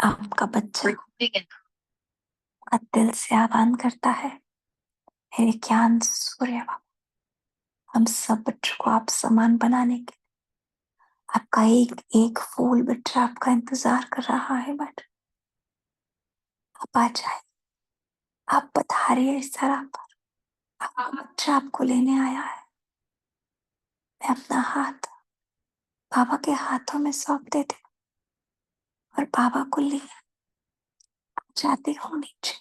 आपका बच्चा का दिल से आह्वान करता है, हे ज्ञान सूर्य बाबा, हम सब बच्चों को आप समान बनाने के आपका एक एक फूल बच्चा आपका इंतजार कर रहा है। बट आप आ जाए, आप पधारिए इस तरह पर। आपका बच्चा आपको लेने आया है। मैं अपना हाथ बाबा के हाथों में सौंप देती और बाबा को लिए जाती हूँ नीचे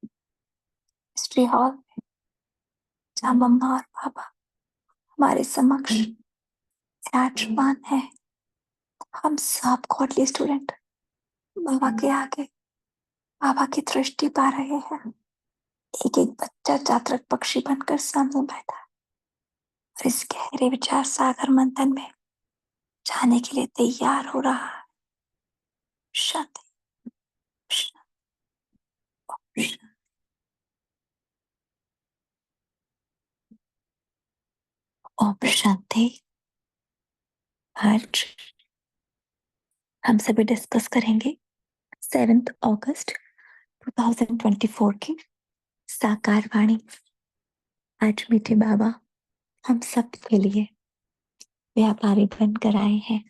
हिस्ट्री हॉल में, जहाँ मम्मा और पापा हमारे समक्ष विराजमान है। हम सब गॉडली स्टूडेंट बाबा के आगे बाबा की दृष्टि पा रहे हैं। एक एक बच्चा जातक पक्षी बनकर सामने बैठा और इस गहरे विचार सागर मंथन में जाने के लिए तैयार हो रहा है। शांति, शांति, ओम शांति। आज हम सभी डिस्कस करेंगे 7 अगस्त 2024 की साकार वाणी। आज मीठे बाबा हम सब के लिए व्यापारी बनकर आए हैं।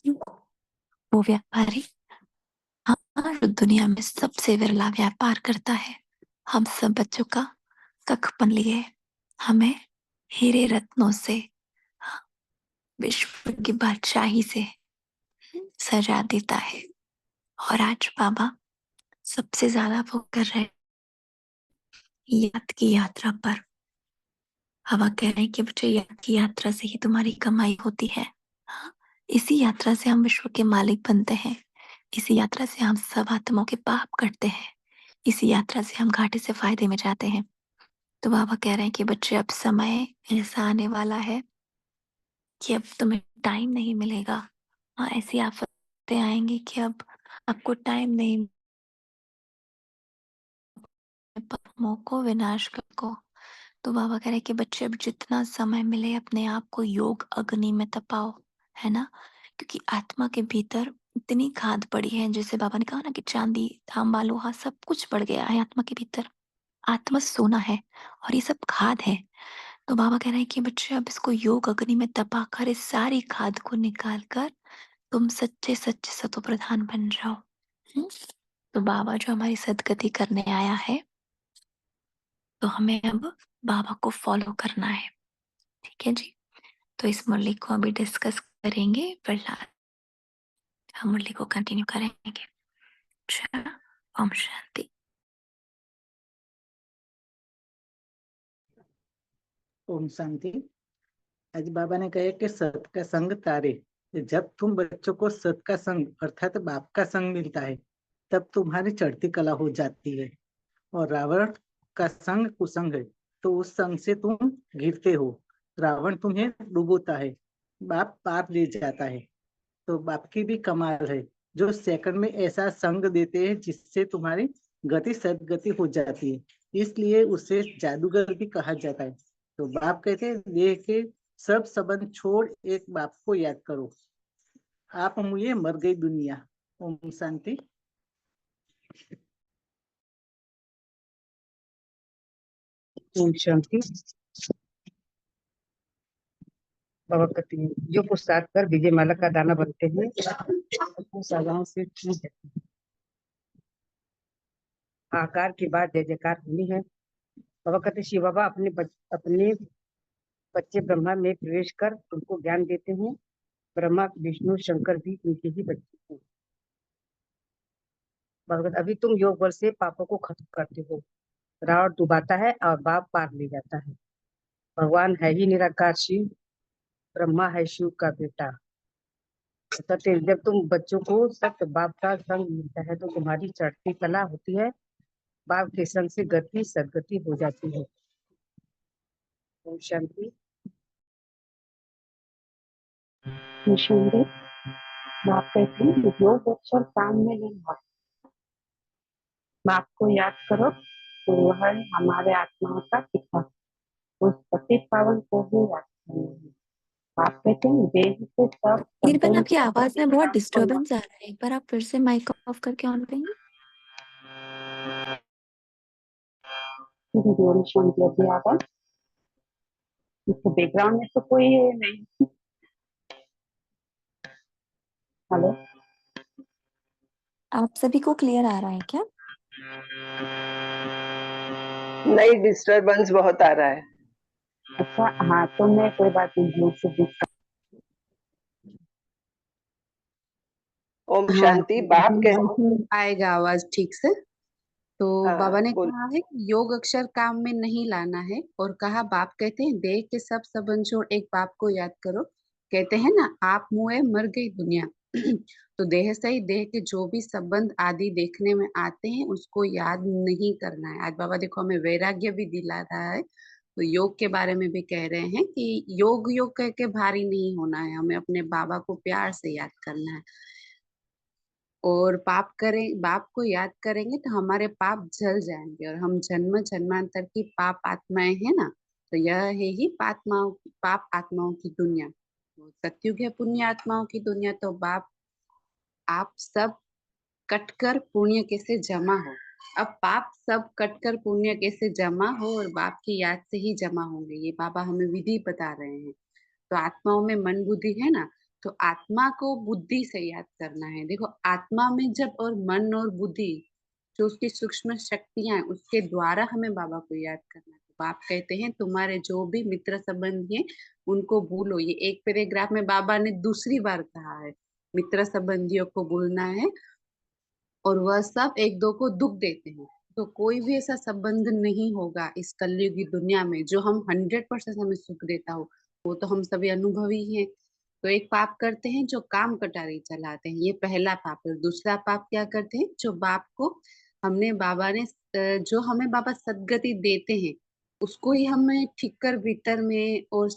वो व्यापारी हाँ जो दुनिया में सबसे विरला व्यापार करता है। हम सब बच्चों का कखपन लिए हमें हीरे रत्नों से, विश्व की बादशाही से सजा देता है। और आज बाबा सबसे ज्यादा वो कर रहे याद की यात्रा पर। हवा कह रहे हैं कि बच्चे याद की यात्रा से ही तुम्हारी कमाई होती है। हाँ, इसी यात्रा से हम विश्व के मालिक बनते हैं। इसी यात्रा से हम सब आत्माओं के पाप करते हैं। इसी यात्रा से हम घाटे से फायदे में जाते हैं। तो बाबा कह रहे हैं कि बच्चे अब समय ऐसा आने वाला है कि अब तुम्हें टाइम नहीं मिलेगा। हाँ, ऐसी आफतें आएंगी कि अब आपको टाइम नहीं, पापों को विनाश को। तो बाबा कह रहे हैं कि बच्चे अब जितना समय मिले अपने आप को योग अग्नि में तपाओ, है ना। क्योंकि आत्मा के भीतर इतनी खाद पड़ी है, जैसे बाबा ने कहा ना कि चांदी तांबा लोहा सब कुछ पड़ गया है आत्मा के भीतर। आत्मा सोना है और ये सब खाद है। तो बाबा कह रहे हैं कि बच्चे अब इसको योग अग्नि में तपा कर इस सारी खाद को निकाल कर तुम सच्चे सच्चे सतो प्रधान बन जाओ। हम्म? तो बाबा जो हमारी सदगति करने आया है, तो हमें अब बाबा को फॉलो करना है। ठीक है जी। तो इस मुरली को अभी डिस्कस करेंगे, फिलहाल हम मुरली को कंटिन्यू करेंगे। अच्छा, ओम शांति। ओम शांति। आज बाबा ने कहा कि सत का संग तारे। जब तुम बच्चों को सत का संग अर्थात बाप का संग मिलता है, तब तुम्हारी चढ़ती कला हो जाती है। और रावण का संग कुसंग है, तो उस संग से तुम गिरते हो। रावण तुम्हें डुबोता है, बाप पार ले जाता है। तो बाप की भी कमाल है, जो सेकंड में ऐसा संग देते हैं जिससे तुम्हारी गति सदगति हो जाती है। इसलिए उसे जादूगर भी कहा जाता है। तो बाप कहते हैं, देह के सब संबंध छोड़ एक बाप को याद करो। आप मुझे मर गई दुनिया। ओम शांति। ओम शांति। बाबा कहते हैं, जो पुरस्कार कर विजय माला का दाना बनते हैं, अपनी साधाओं से छूट जाते हैं। आकार के बाद जय जयकार होनी है। बाबा कहते हैं, शिव बाबा अपने बच्चे ब्रह्मा में प्रवेश कर उनको ज्ञान देते हैं। ब्रह्मा विष्णु शंकर भी उनके ही बच्चे हैं। बाबा कहते, अभी तुम योग बल से पापों को खत्म करते हो। रावण डुबाता है और बाप पार ले जाता है। भगवान है ही निराकार शिव, ब्रह्मा है शिव का बेटा। कहते जब तुम बच्चों को सत्य बाप का संग मिलता है, तो तुम्हारी चढ़ती कला होती है। बाप के संग से गति सदगति हो जाती है। ओम शांति। बाप कहते हैं, योग अक्षर काम में नहीं है। बाप को याद करो, तो वह हमारे आत्माओं का पिता। उस पतित पावन को भी याद करना है। बाप कहते हैं देह से सब निर्बल, संबंध आपकी आवाज में बहुत डिस्टरबेंस आ रहा है। एक बार आप फिर से माइक ऑफ करके ऑन करेंगे? शांति अभी आवाज बैकग्राउंड में तो कोई नहीं। हेलो, आप सभी को क्लियर आ रहा है क्या? नहीं, डिस्टरबेंस बहुत आ रहा है। अच्छा हाँ, तो मैं कोई बात नहीं, ब्लूटूथ ओम हाँ शांति। बाप के आएगा आवाज ठीक से। तो हाँ, बाबा ने बोल। कहा है योग अक्षर काम में नहीं लाना है, और कहा बाप कहते हैं देह के सब संबंध छोड़ एक बाप को याद करो। कहते हैं ना, आप मुए मर गई दुनिया। तो देह से ही देह के जो भी संबंध आदि देखने में आते हैं उसको याद नहीं करना है। आज बाबा देखो हमें वैराग्य भी दिला रहा है। तो योग के बारे में भी कह रहे हैं कि योग योग कह के भारी नहीं होना है, हमें अपने बाबा को प्यार से याद करना है। और बाप को याद करेंगे तो हमारे पाप जल जाएंगे, और हम जन्म जन्मांतर की पाप आत्माएं हैं ना। तो यह है ही पाप आत्माओं की दुनिया। तो सतयुग है पुण्य आत्माओं की दुनिया। तो बाप आप सब कटकर पुण्य कैसे जमा हो। अब पाप सब कटकर पुण्य कैसे जमा हो, और बाप की याद से ही जमा होंगे, ये बाबा हमें विधि बता रहे हैं। तो आत्माओं में मन बुद्धि है ना, तो आत्मा को बुद्धि से याद करना है। देखो आत्मा में जब और मन और बुद्धि जो उसकी सूक्ष्म शक्तियां हैं उसके द्वारा हमें बाबा को याद करना है। तो बाप कहते हैं तुम्हारे जो भी मित्र संबंधी हैं उनको भूलो। ये एक पैराग्राफ में बाबा ने दूसरी बार कहा है मित्र संबंधियों को भूलना है, और वह सब एक दो को दुख देते हैं। तो कोई भी ऐसा संबंध नहीं होगा इस कलयुगी दुनिया में जो हम 100% हमें सुख देता हो। वो तो हम सभी अनुभवी हैं। तो एक पाप करते हैं जो काम कटारी चलाते हैं, ये पहला पाप है। दूसरा पाप क्या करते हैं, जो बाप को हमने बाबा ने जो हमें बाबा सदगति देते हैं उसको ही हमें ठिक्कर भीतर में और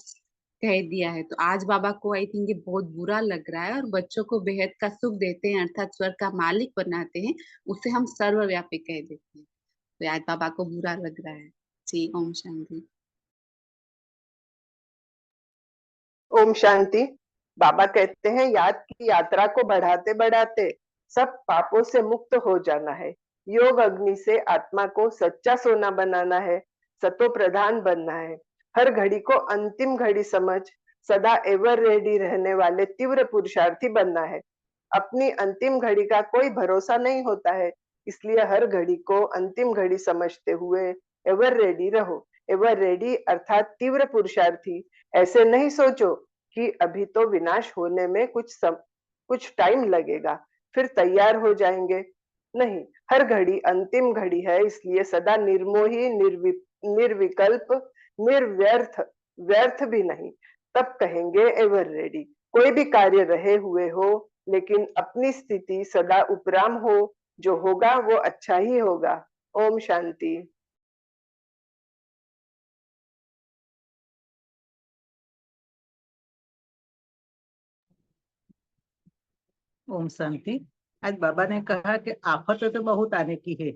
कह दिया है। तो आज बाबा को आई थिंक ये बहुत बुरा लग रहा है, और बच्चों को बेहद का सुख देते हैं अर्थात स्वर्ग का मालिक बनाते हैं, उसे हम सर्वव्यापी कह देते हैं। तो आज बाबा को बुरा लग रहा है। जी ओम शांति। ओम शांति। बाबा कहते हैं याद की यात्रा को बढ़ाते बढ़ाते सब पापों से मुक्त हो जाना है। योग अग्नि से आत्मा को सच्चा सोना बनाना है, सतो प्रधान बनना है। हर घड़ी को अंतिम घड़ी समझ सदा एवर रेडी रहने वाले तीव्र पुरुषार्थी बनना है। अपनी अंतिम घड़ी का कोई भरोसा नहीं होता है, इसलिए हर घड़ी को अंतिम घड़ी समझते हुए एवर रेडी रहो। एवर रेडी अर्थात तीव्र पुरुषार्थी। ऐसे नहीं सोचो कि अभी तो विनाश होने में कुछ टाइम लगेगा, फिर तैयार हो जाएंगे। नहीं, हर घड़ी अंतिम घड़ी है, इसलिए सदा निर्मोही, निर्विकल्प, निर्व्यर्थ, व्यर्थ भी नहीं। तब कहेंगे एवर रेडी। कोई भी कार्य रहे हुए हो, लेकिन अपनी स्थिति सदा उपराम हो। जो होगा वो अच्छा ही होगा। ओम शांति। ओम शांति। आज बाबा ने कहा कि आफत तो बहुत आने की है,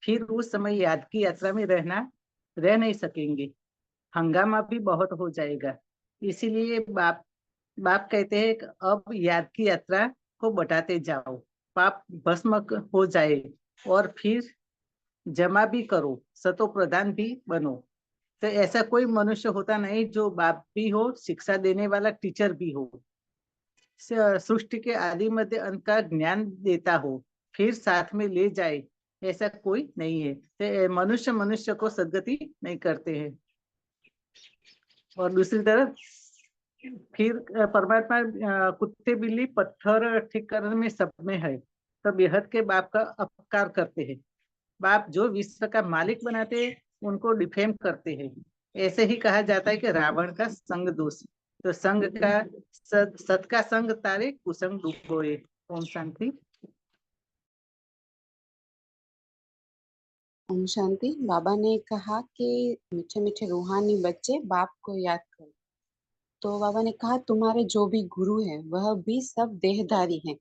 फिर उस समय याद की यात्रा में रह नहीं सकेंगे, हंगामा भी बहुत हो जाएगा। इसीलिए बाप कहते हैं कि अब याद की यात्रा को बढ़ाते जाओ, पाप भस्म हो जाए, और फिर जमा भी करो, सतो प्रधान भी बनो। तो ऐसा कोई मनुष्य होता नहीं जो बाप भी हो, शिक्षा देने वाला टीचर भी हो, सृष्टि के आदि मध्य अंत का ज्ञान देता हो, फिर साथ में ले जाए, ऐसा कोई नहीं है। तो मनुष्य को सदगति नहीं करते हैं। और दूसरी तरफ फिर परमात्मा कुत्ते बिल्ली पत्थर ठीक करने में सब में है, तो बेहद के बाप का अपकार करते हैं। बाप जो विश्व का मालिक बनाते हैं उनको डिफेम करते हैं। ऐसे ही कहा जाता है कि रावण का संग दोष। तो संग का सत का संग तारे, कुसंग डूबोए। ओम शांति। ओम शांति। बाबा ने कहा कि मीठे मीठे रूहानी बच्चे बाप को याद करो। तो बाबा ने कहा तुम्हारे जो भी गुरु हैं वह भी सब देहधारी हैं,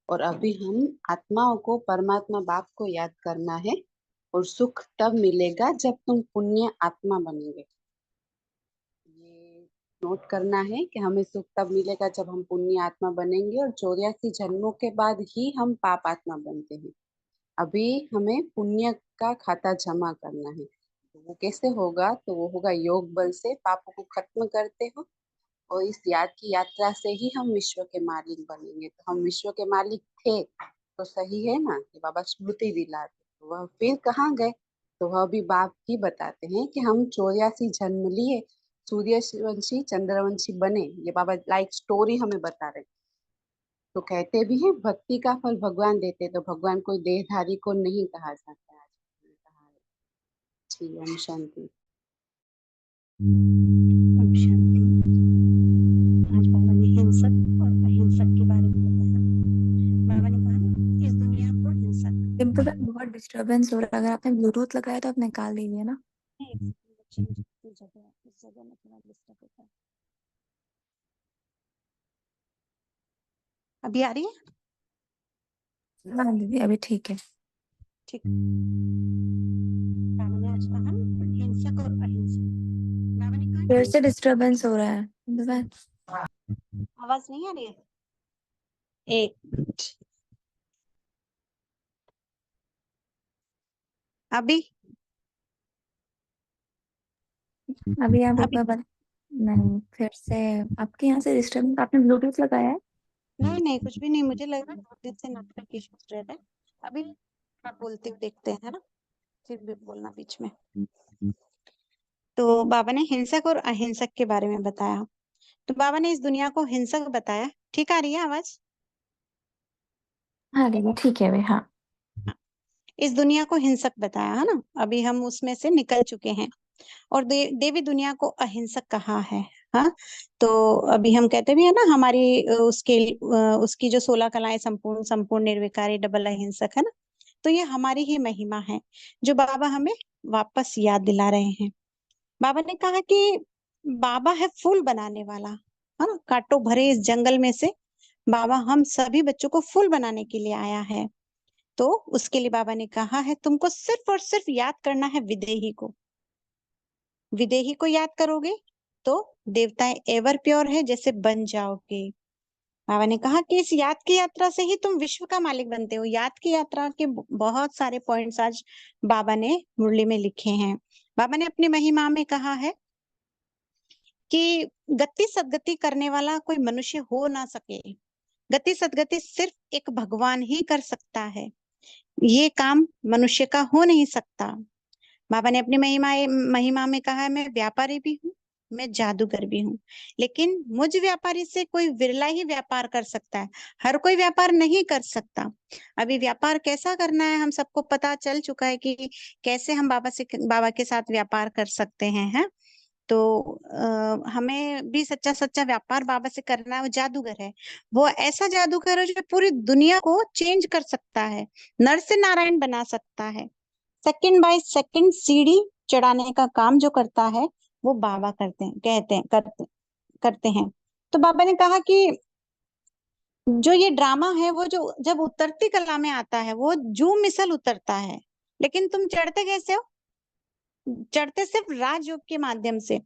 और अभी हम आत्माओं को परमात्मा बाप को याद करना है, और सुख तब मिलेगा जब तुम पुण्य आत्मा बनेंगे। ये नोट करना है कि हमें सुख तब मिलेगा जब हम पुण्य आत्मा बनेंगे, और 84 जन्मों के बाद ही हम पाप आत्मा बनते हैं। अभी हमें पुण्य का खाता जमा करना है। तो वो कैसे होगा? तो वो होगा योग बल से पापों को खत्म करते हो, और इस याद की यात्रा से ही हम विश्व के मालिक बनेंगे। तो हम विश्व के मालिक थे तो सही है ना, कि बाबा स्मृति दिलाते, तो वह फिर कहाँ गए? तो वह भी बाप ही बताते हैं कि हम 84 जन्म लिए, सूर्यवंशी चंद्रवंशी बने। ये बाबा लाइक स्टोरी हमें बता रहे हैं। तो कहते भी हैं भक्ति का फल भगवान देते, तो भगवान कोई देहधारी को नहीं कहा जाता है। आज हमने कहा है। जी, ओम शांति। ओम शांति। आज बाबा ने हिंसक और अहिंसक के बारे में बताया। बाबा ने कहा ना, इस दुनिया को हिंसक डिम्पल मैम, बहुत डिस्टरबेंस हो रहा है। अगर आपने ब्लूटूथ लगाया तो आप निकाल लीजिए ना। बच्चे इस जगह में थोड़ा डिस्टर्ब होता है। अभी आ रही है? हाँ दीदी, अभी ठीक है। ठीक। बाबा ने आज कहा ना, हिंसक और अहिंसक। बाबा ने कहा फिर कि से डिस्टरबेंस हो रहा है। आवाज नहीं आ रही है? एक मिनट। अभी अभी आप एक अभी बार नहीं, फिर से आपके यहाँ से डिस्टरबेंस। आपने ब्लूटूथ लगाया है? नहीं नहीं, कुछ भी नहीं। मुझे लग रहा है दिन से नेटवर्क इश्यूज रह रहा है। अभी आप बोलते हुए देखते हैं ना, फिर भी बोलना बीच में। तो बाबा ने हिंसक और अहिंसक के बारे में बताया। तो बाबा ने इस दुनिया को हिंसक बताया। ठीक आ रही है आवाज? हाँ दीदी ठीक है भाई। हाँ इस दुनिया को हिंसक बताया है ना। अभी हम उसमें से निकल चुके हैं, और देवी दुनिया को अहिंसक कहा है। हाँ, तो अभी हम कहते भी है ना, हमारी उसकी जो 16 कलाएं संपूर्ण, संपूर्ण, निर्विकारी, डबल अहिंसक है ना। तो ये हमारी ही महिमा है जो बाबा हमें वापस याद दिला रहे हैं। बाबा ने कहा कि बाबा है फूल बनाने वाला, है ना। कांटों भरे इस जंगल में से बाबा हम सभी बच्चों को फूल बनाने के लिए आया है। तो उसके लिए बाबा ने कहा है, तुमको सिर्फ और सिर्फ याद करना है विदेही को। विदेही को याद करोगे तो देवताएं एवर प्योर है जैसे बन जाओगे। बाबा ने कहा कि इस याद की यात्रा से ही तुम विश्व का मालिक बनते हो। याद की यात्रा के बहुत सारे पॉइंट्स आज बाबा ने मुरली में लिखे हैं। बाबा ने अपनी महिमा में कहा है कि गति सदगति करने वाला कोई मनुष्य हो ना सके। गति सदगति सिर्फ एक भगवान ही कर सकता है। ये काम मनुष्य का हो नहीं सकता। बाबा ने अपनी महिमा में कहा है, मैं व्यापारी भी हूँ, मैं जादूगर भी हूँ, लेकिन मुझ व्यापारी से कोई विरला ही व्यापार कर सकता है। हर कोई व्यापार नहीं कर सकता। अभी व्यापार कैसा करना है हम सबको पता चल चुका है कि कैसे हम बाबा के साथ व्यापार कर सकते हैं। तो हमें भी सच्चा सच्चा व्यापार बाबा से करना है। वो जादूगर है, वो ऐसा जादूगर है जो पूरी दुनिया को चेंज कर सकता है, नर से नारायण बना सकता है। सेकंड बाय सेकंड सीढ़ी चढ़ाने का काम जो करता है वो बाबा करते हैं। तो बाबा ने कहा कि जो ये ड्रामा है वो जो जब उतरती कला में आता है वो जू मिसल उतरता है, लेकिन तुम चढ़ते कैसे हो? चढ़ते सिर्फ राजयोग के माध्यम से।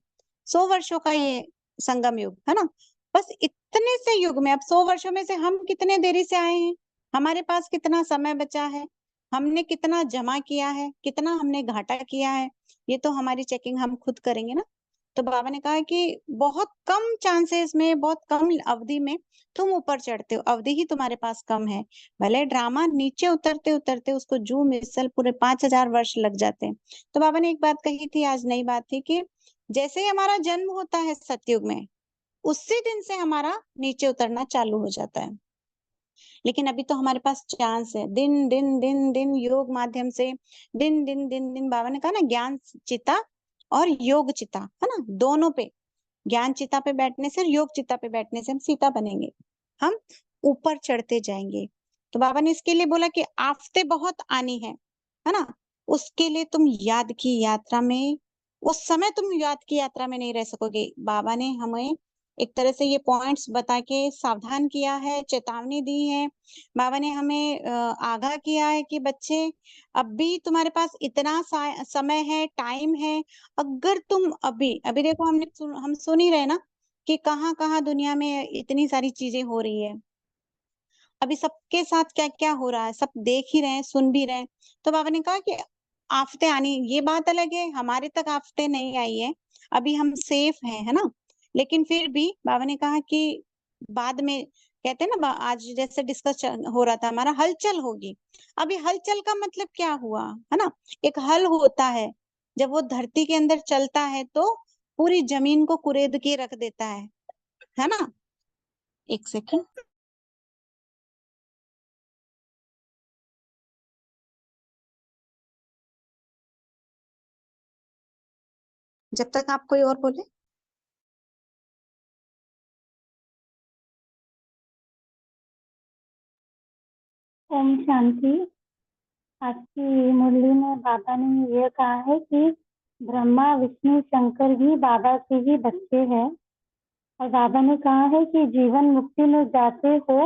100 वर्षों का ये संगम युग है ना। बस इतने से युग में अब 100 वर्षों में से हम कितने देरी से आए हैं, हमारे पास कितना समय बचा है, हमने कितना जमा किया है, कितना हमने घाटा किया है, ये तो हमारी चेकिंग हम खुद करेंगे ना। तो बाबा ने कहा कि बहुत कम चांसेस में, बहुत कम अवधि में तुम ऊपर चढ़ते हो। अवधि ही तुम्हारे पास कम है। भले ड्रामा नीचे उतरते उतरते उसको जू मिसल पूरे 5000 वर्ष लग जाते हैं। तो बाबा ने एक बात कही थी, आज नई बात थी, कि जैसे ही हमारा जन्म होता है सतयुग में, उसी दिन से हमारा नीचे उतरना चालू हो जाता है। लेकिन अभी तो हमारे पास चांस है, दिन दिन दिन दिन योग माध्यम से, दिन दिन दिन दिन बाबा ने कहा ना, ज्ञान चिता और योग चिता है ना, दोनों पे, ज्ञान चिता पे बैठने से, योग चिता पे बैठने से हम सीता बनेंगे, हम ऊपर चढ़ते जाएंगे। तो बाबा ने इसके लिए बोला कि आफते बहुत आनी है ना, उसके लिए तुम याद की यात्रा में, उस समय तुम याद की यात्रा में नहीं रह सकोगे। बाबा ने हमें एक तरह से ये पॉइंट्स बता के सावधान किया है, चेतावनी दी है। बाबा ने हमें आगाह किया है कि बच्चे अब भी तुम्हारे पास इतना समय है, टाइम है। अगर तुम अभी अभी देखो, हम सुन ही रहे ना कि कहाँ कहाँ दुनिया में इतनी सारी चीजें हो रही है। अभी सबके साथ क्या क्या हो रहा है सब देख ही रहे हैं, सुन भी रहे हैं। तो बाबा ने कहा कि आफतें आनी ये बात अलग है, हमारे तक आफतें नहीं आई है, अभी हम सेफ हैं, है ना। लेकिन फिर भी बाबा ने कहा कि बाद में कहते हैं ना आज जैसे डिस्कस हो रहा था हमारा, हलचल होगी। अभी हलचल का मतलब क्या हुआ, है ना। एक हल होता है, जब वो धरती के अंदर चलता है तो पूरी जमीन को कुरेद के रख देता है ना। एक सेकंड। जब तक आप कोई और बोले। ओम शांति। आज की मुरली में बाबा ने यह कहा है कि ब्रह्मा विष्णु शंकर भी बाबा के ही बच्चे हैं। और बाबा ने कहा है कि जीवन मुक्ति में जाते हो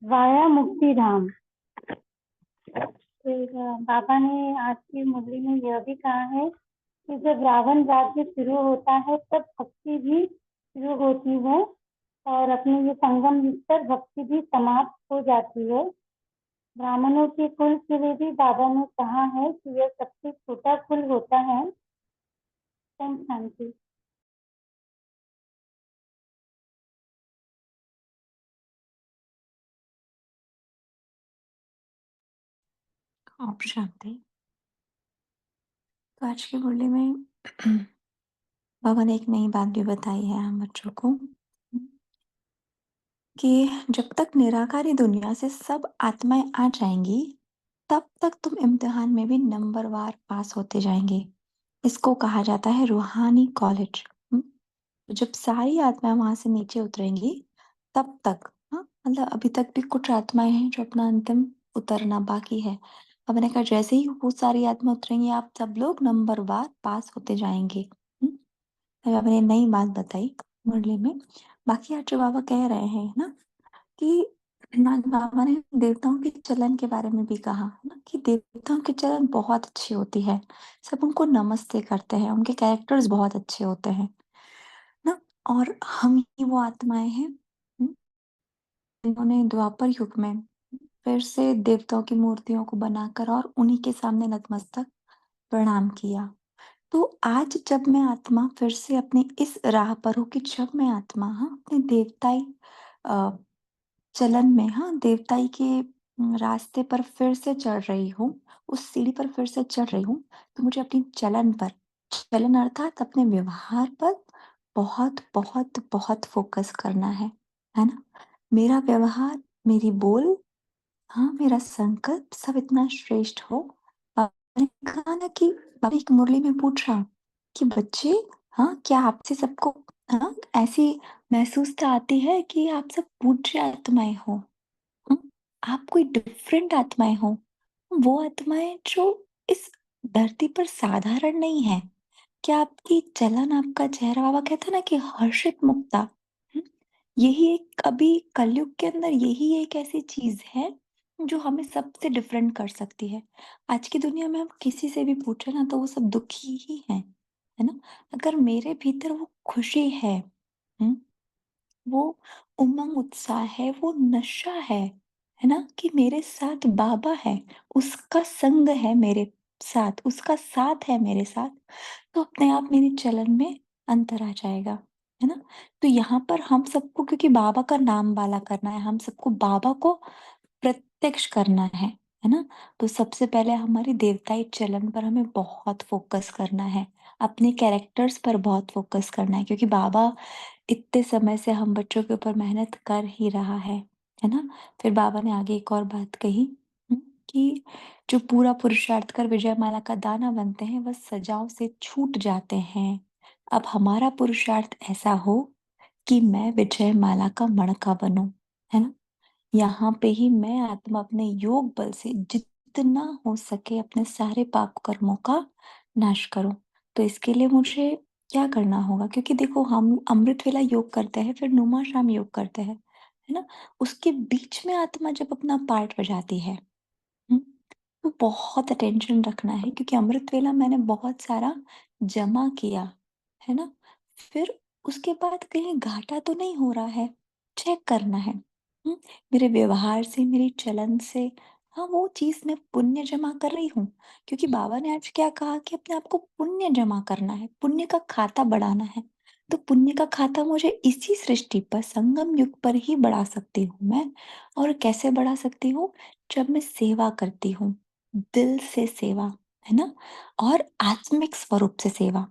वाया मुक्ति धाम। फिर बाबा ने आज की मुरली में यह भी कहा है कि जब रावण राज्य शुरू होता है तब भक्ति भी शुरू होती है और अपने ये संगम पर भक्ति भी समाप्त हो जाती है। ब्राह्मणों के कुल के लिए भी बाबा ने कहा है कि यह सबसे छोटा कुल होता है। ओम शांति। ओम शांति। तो आज की मुरली में बाबा ने एक नई बात भी बताई है हम बच्चों को कि जब तक निराकारी दुनिया से सब आत्माएं आ जाएंगी तब तक तुम इम्तिहान में भी नंबरवार पास होते जाएंगे। इसको कहा जाता है रूहानी कॉलेज। तो जब सारी आत्माएं वहां से नीचे उतरेंगी तब तक, हाँ मतलब अभी तक भी कुछ आत्माएं हैं जो अपना अंतिम उतरना बाकी है। अब मैंने कहा जैसे ही वो सारी आत्मा उतरेंगी आप सब लोग नंबरवार पास होते जाएंगे। तो बाबा ने नई बात बताई मुरली में। बाकी आज जो बाबा कह रहे हैं ना कि आज बाबा ने देवताओं के चलन के बारे में भी कहा ना कि देवताओं के चलन बहुत अच्छी होती है, सब उनको नमस्ते करते हैं, उनके कैरेक्टर्स बहुत अच्छे होते हैं ना। और हम ही वो आत्माएं हैं जिन्होंने द्वापर युग में फिर से देवताओं की मूर्तियों को बनाकर और उन्हीं के सामने नतमस्तक प्रणाम किया। तो आज जब मैं आत्मा फिर से अपनी इस राह पर हूँ कि जब मैं आत्मा अपने देवताई चलन में, देवताई के रास्ते पर फिर से चढ़ रही हूँ, उस सीढ़ी पर फिर से चढ़ रही हूँ, तो मुझे अपनी चलन अर्थात अपने व्यवहार पर बहुत बहुत बहुत फोकस करना है ना। मेरा व्यवहार, मेरी बोल, मेरा संकल्प सब इतना श्रेष्ठ हो। मैंने कहा ना कि बाबा एक मुरली में पूछ रहा कि बच्चे, क्या आपसे सबको ऐसी महसूसता आती है कि आप सब पूज्य आत्माएं हो, आप कोई डिफरेंट आत्माएं हो, वो आत्माएं जो इस धरती पर साधारण नहीं है। क्या आपकी चलन, आपका चेहरा, बाबा कहता ना कि हर्षित मुक्ता, यही एक अभी कलयुग के अंदर यही एक ऐसी चीज है जो हमें सबसे डिफरेंट कर सकती है। आज की दुनिया में हम किसी से भी पूछे ना तो वो सब दुखी ही हैं, है ना। अगर मेरे भीतर वो खुशी है, हम्म, वो उमंग उत्साह है, वो नशा है ना कि मेरे साथ बाबा है, उसका संग है मेरे साथ, उसका साथ है मेरे साथ, तो अपने आप मेरे चलन में अंतर आ जाएगा, है ना। तो यहाँ पर हम सबको क्योंकि बाबा का नाम वाला करना है, हम सबको बाबा को प्रत्यक्ष करना है ना। तो सबसे पहले हमारी देवताई चलन पर हमें बहुत फोकस करना है, अपने कैरेक्टर्स पर बहुत फोकस करना है, क्योंकि बाबा इतने समय से हम बच्चों के ऊपर मेहनत कर ही रहा है ना। फिर बाबा ने आगे एक और बात कही कि जो पूरा पुरुषार्थ कर विजय माला का दाना बनते हैं वह सजाओं से छूट जाते हैं। अब हमारा पुरुषार्थ ऐसा हो कि मैं विजय माला का मणका बनूं, है ना। यहाँ पे ही मैं आत्मा अपने योग बल से जितना हो सके अपने सारे पाप कर्मों का नाश करूं। तो इसके लिए मुझे क्या करना होगा, क्योंकि देखो हम अमृत वेला योग करते हैं, फिर नुमा शाम योग करते हैं, है ना। उसके बीच में आत्मा जब अपना पार्ट बजाती है, हम्म, तो बहुत अटेंशन रखना है, क्योंकि अमृत वेला मैंने बहुत सारा जमा किया, है ना। फिर उसके बाद कहीं घाटा तो नहीं हो रहा है, चेक करना है। मेरे व्यवहार से, मेरे चलन से, हाँ, वो चीज़ मैं पुण्य जमा कर रही हूँ। क्योंकि बाबा ने आज क्या कहा कि अपने आप को पुण्य जमा करना है, पुण्य का खाता बढ़ाना है। तो पुण्य का खाता मुझे इसी सृष्टि पर, संगम युग पर ही बढ़ा सकती हूँ मैं। और कैसे बढ़ा सकती हूँ? जब मैं सेवा करती हूँ, दिल से सेवा, है ना? और आत्मिक स्वरूप से सेवा।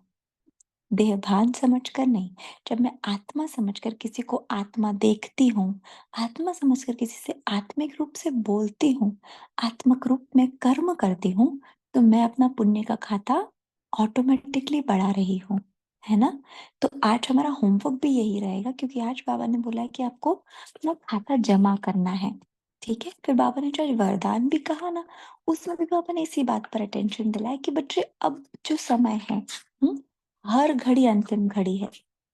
देहभान समझकर नहीं। जब मैं आत्मा समझकर किसी को आत्मा देखती हूँ, आत्मा समझकर किसी से आत्मिक रूप से बोलती हूँ, आत्मिक रूप में कर्म करती हूँ, तो मैं अपना पुण्य का खाता ऑटोमेटिकली बढ़ा रही हूँ, है ना? तो आज हमारा होमवर्क भी यही रहेगा, क्योंकि आज बाबा ने बोला है कि आपको अपना खाता जमा करना है, ठीक है? फिर बाबा ने जो वरदान भी कहा ना, उसमें भी बाबा ने इसी बात पर अटेंशन दिलाया कि बच्चे, अब जो समय है, हुँ? हर घड़ी अंतिम घड़ी है,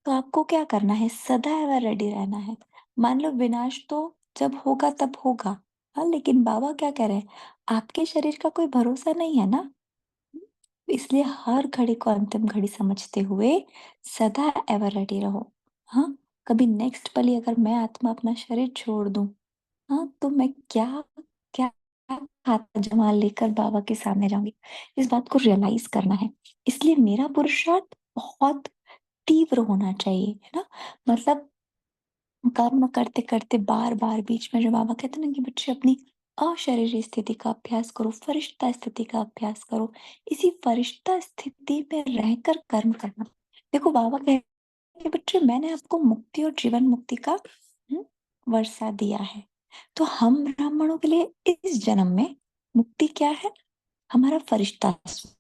तो आपको क्या करना है? सदैव रेडी रहना है। मान लो विनाश तो जब होगा तब होगा, हाँ, लेकिन बाबा क्या कह रहे हैं? आपके शरीर का कोई भरोसा नहीं है ना, इसलिए हर घड़ी को अंतिम घड़ी समझते हुए सदा एवर रेडी रहो। हाँ, कभी नेक्स्ट पल ही अगर मैं आत्मा अपना शरीर छोड़ दूं, हाँ, तो मैं क्या क्या खाता जमा लेकर बाबा के सामने जाऊंगी, इस बात को रियलाइज करना है। इसलिए मेरा पुरुषार्थ बहुत तीव्र होना चाहिए, है ना? मतलब कर्म करते करते बार बार बीच में जो बाबा कहते हैं ना कि बच्चे अपनी अशरीरी स्थिति का अभ्यास करो, फरिश्ता स्थिति का अभ्यास करो, इसी फरिश्ता स्थिति में रहकर कर्म करना। देखो बाबा कहते हैं कि बच्चे, मैंने आपको मुक्ति और जीवन मुक्ति का वर्षा दिया है। तो हम ब्राह्मणों के लिए इस जन्म में मुक्ति क्या है? हमारा फरिश्ता स्वरूप,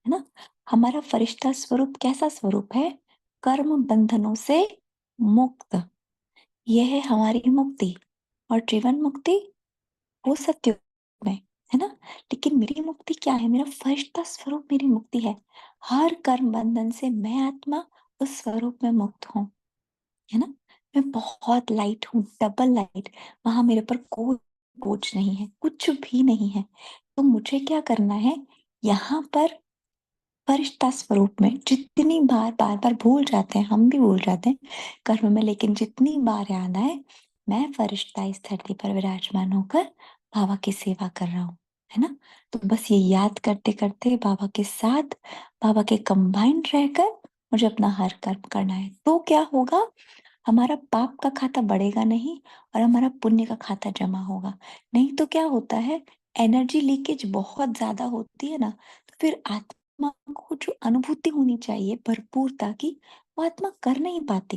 है ना? हमारा फरिश्ता स्वरूप कैसा स्वरूप है? कर्म बंधनों से मुक्त। यह है हमारी मुक्ति। और जीवन मुक्ति वो सत्य में, है ना? लेकिन मेरी मुक्ति क्या है? मेरा फरिश्ता स्वरूप मेरी मुक्ति है। हर कर्म बंधन से मैं आत्मा उस स्वरूप में मुक्त हूँ, है ना? मैं बहुत लाइट हूँ, डबल लाइट। वहां मेरे पर कोई बोझ नहीं है, कुछ भी नहीं है। तो मुझे क्या करना है? यहाँ पर फरिश्ता स्वरूप में जितनी बार बार भूल जाते हैं, हम भी भूल जाते हैं कर्म में, लेकिन जितनी बार याद आए, मैं फरिश्ता इस धरती पर विराजमान होकर बाबा की सेवा कर रहा हूँ, है ना? तो बस ये याद करते करते बाबा के साथ, बाबा के कंबाइंड रहकर मुझे अपना हर कर्म करना है। तो क्या होगा? हमारा पाप का खाता बढ़ेगा नहीं और हमारा पुण्य का खाता जमा होगा। नहीं तो क्या होता है? एनर्जी लीकेज बहुत ज्यादा होती है ना, तो फिर आत्मा को जो अनुभूति होनी चाहिए भरपूरता की, वो आत्मा कर नहीं पाती।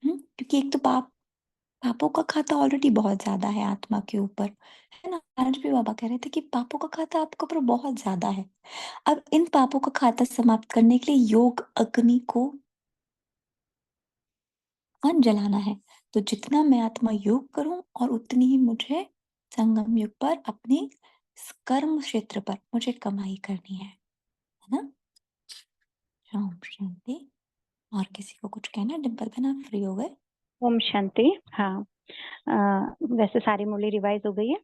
क्योंकि एक तो पापों का खाता ऑलरेडी बहुत ज्यादा है आत्मा के ऊपर, है ना? आज भी बाबा कह रहे थे कि पापों का खाता आपके ऊपर बहुत ज्यादा है। अब इन पापों का खाता समाप्त करने के लिए योग अग्नि को जलाना है। तो जितना मैं आत्मा योग करूं और उतनी ही मुझे संगम युग पर अपनी कर्म क्षेत्र पर मुझे कमाई करनी है ना? ओम शांति। और किसी को कुछ कहना? डिम्पल बहन, आप फ्री हो गए? ओम शांति। हाँ, वैसे सारी मुरली रिवाइज हो गई है,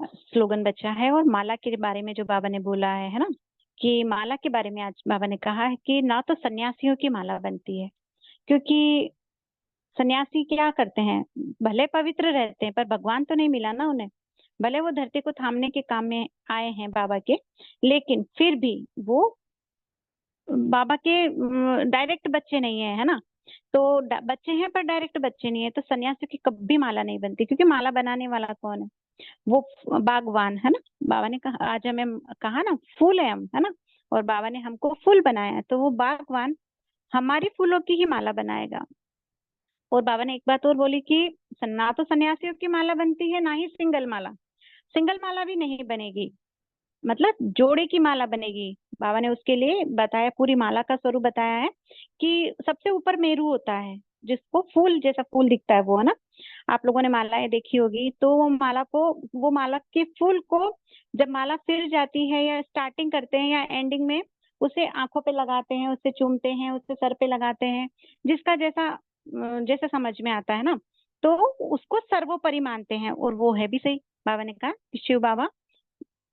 स्लोगन बचा है। और माला के बारे में जो बाबा ने बोला है ना, कि माला के बारे में आज बाबा ने कहा है कि ना तो सन्यासियों की माला बनती है, क्योंकि सन्यासी क्या करते हैं, भले पवित्र रहते हैं पर भगवान तो नहीं मिला ना उन्हें। भले वो धरती को थामने के काम में आए हैं बाबा के, लेकिन फिर भी वो बाबा के डायरेक्ट बच्चे नहीं है, है ना? तो बच्चे हैं पर डायरेक्ट बच्चे नहीं है। तो सन्यासियों की कभी माला नहीं बनती, क्योंकि माला बनाने वाला कौन है? वो बागवान, है ना? बाबा ने कहा, आज हमें कहा ना, फूल है हम, है ना? और बाबा ने हमको फूल बनाया है, तो वो बागवान हमारी फूलों की ही माला बनाएगा। और बाबा ने एक बात और बोली कि ना तो सन्यासियों की माला बनती है, ना ही सिंगल माला। सिंगल माला भी नहीं बनेगी, मतलब जोड़े की माला बनेगी। बाबा ने उसके लिए बताया, पूरी माला का स्वरूप बताया है कि सबसे ऊपर मेरू होता है, जिसको फूल जैसा फूल दिखता है वो, है ना? आप लोगों ने मालाएं देखी होगी, तो वो माला के फूल को जब माला फिर जाती है या स्टार्टिंग करते हैं या एंडिंग में, उसे आंखों पे लगाते हैं, उसे चूमते हैं, उसे सर पे लगाते हैं, जिसका जैसा समझ में आता है ना, तो उसको सर्वोपरि मानते हैं। और वो है भी सही। बाबा ने कहा कि शिव बाबा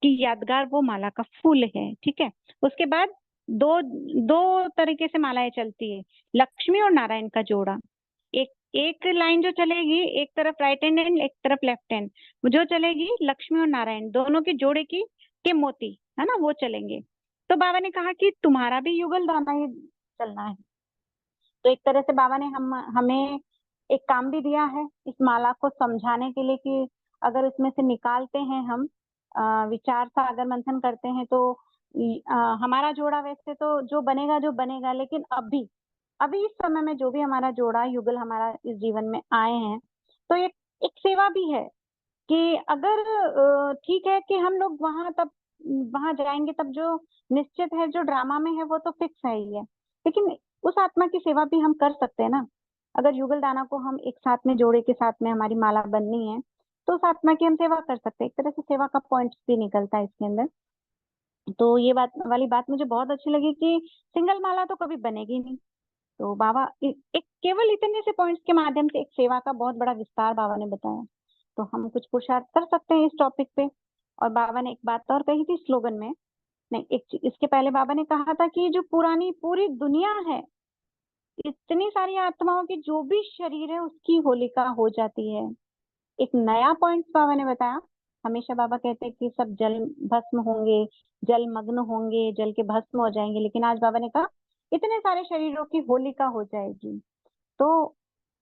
की यादगार वो माला का फूल है, ठीक है? उसके बाद दो दो तरीके से मालाएं चलती है, लक्ष्मी और नारायण का जोड़ा। एक एक लाइन जो चलेगी, एक तरफ राइट हैंड एंड एक तरफ लेफ्ट हैंड, जो चलेगी लक्ष्मी और नारायण दोनों के जोड़े की के मोती है ना, वो चलेंगे। तो बाबा ने कहा कि तुम्हारा भी युगल दाना ही चलना है। तो एक तरह से बाबा ने हमें एक काम भी दिया है इस माला को समझाने के लिए कि अगर इसमें से निकालते हैं हम विचार सागर मंथन करते हैं तो हमारा जोड़ा वैसे तो जो बनेगा, लेकिन अभी अभी इस समय में जो भी हमारा जोड़ा युगल हमारा इस जीवन में आए हैं, तो एक एक सेवा भी है कि अगर ठीक है कि हम लोग वहां जाएंगे, तब जो निश्चित है, जो ड्रामा में है वो तो फिक्स है ही है, लेकिन उस आत्मा की सेवा भी हम कर सकते हैं ना। अगर युगल दाना को हम एक साथ में जोड़े के साथ में हमारी माला बननी है, तो उस आत्मा की हम सेवा कर सकते हैं। एक तरह से सेवा का पॉइंट भी निकलता है इसके अंदर। तो ये बात मुझे बहुत अच्छी लगी कि सिंगल माला तो कभी बनेगी नहीं। तो बाबा एक केवल इतने से पॉइंट्स के माध्यम से एक सेवा का बहुत बड़ा विस्तार बाबा ने बताया। तो हम कुछ पुरुषार्थ कर सकते हैं इस टॉपिक पे। और बाबा ने एक बात और कही थी स्लोगन में, नहीं इसके पहले बाबा ने कहा था कि जो पुरानी पूरी दुनिया है, इतनी सारी आत्माओं की जो भी शरीर है उसकी होलिका हो जाती है। एक नया पॉइंट बाबा ने बताया। हमेशा बाबा कहते हैं कि सब जल भस्म होंगे, जल मग्न होंगे, जल के भस्म हो जाएंगे, लेकिन आज बाबा ने कहा इतने सारे शरीरों की होलिका हो जाएगी। तो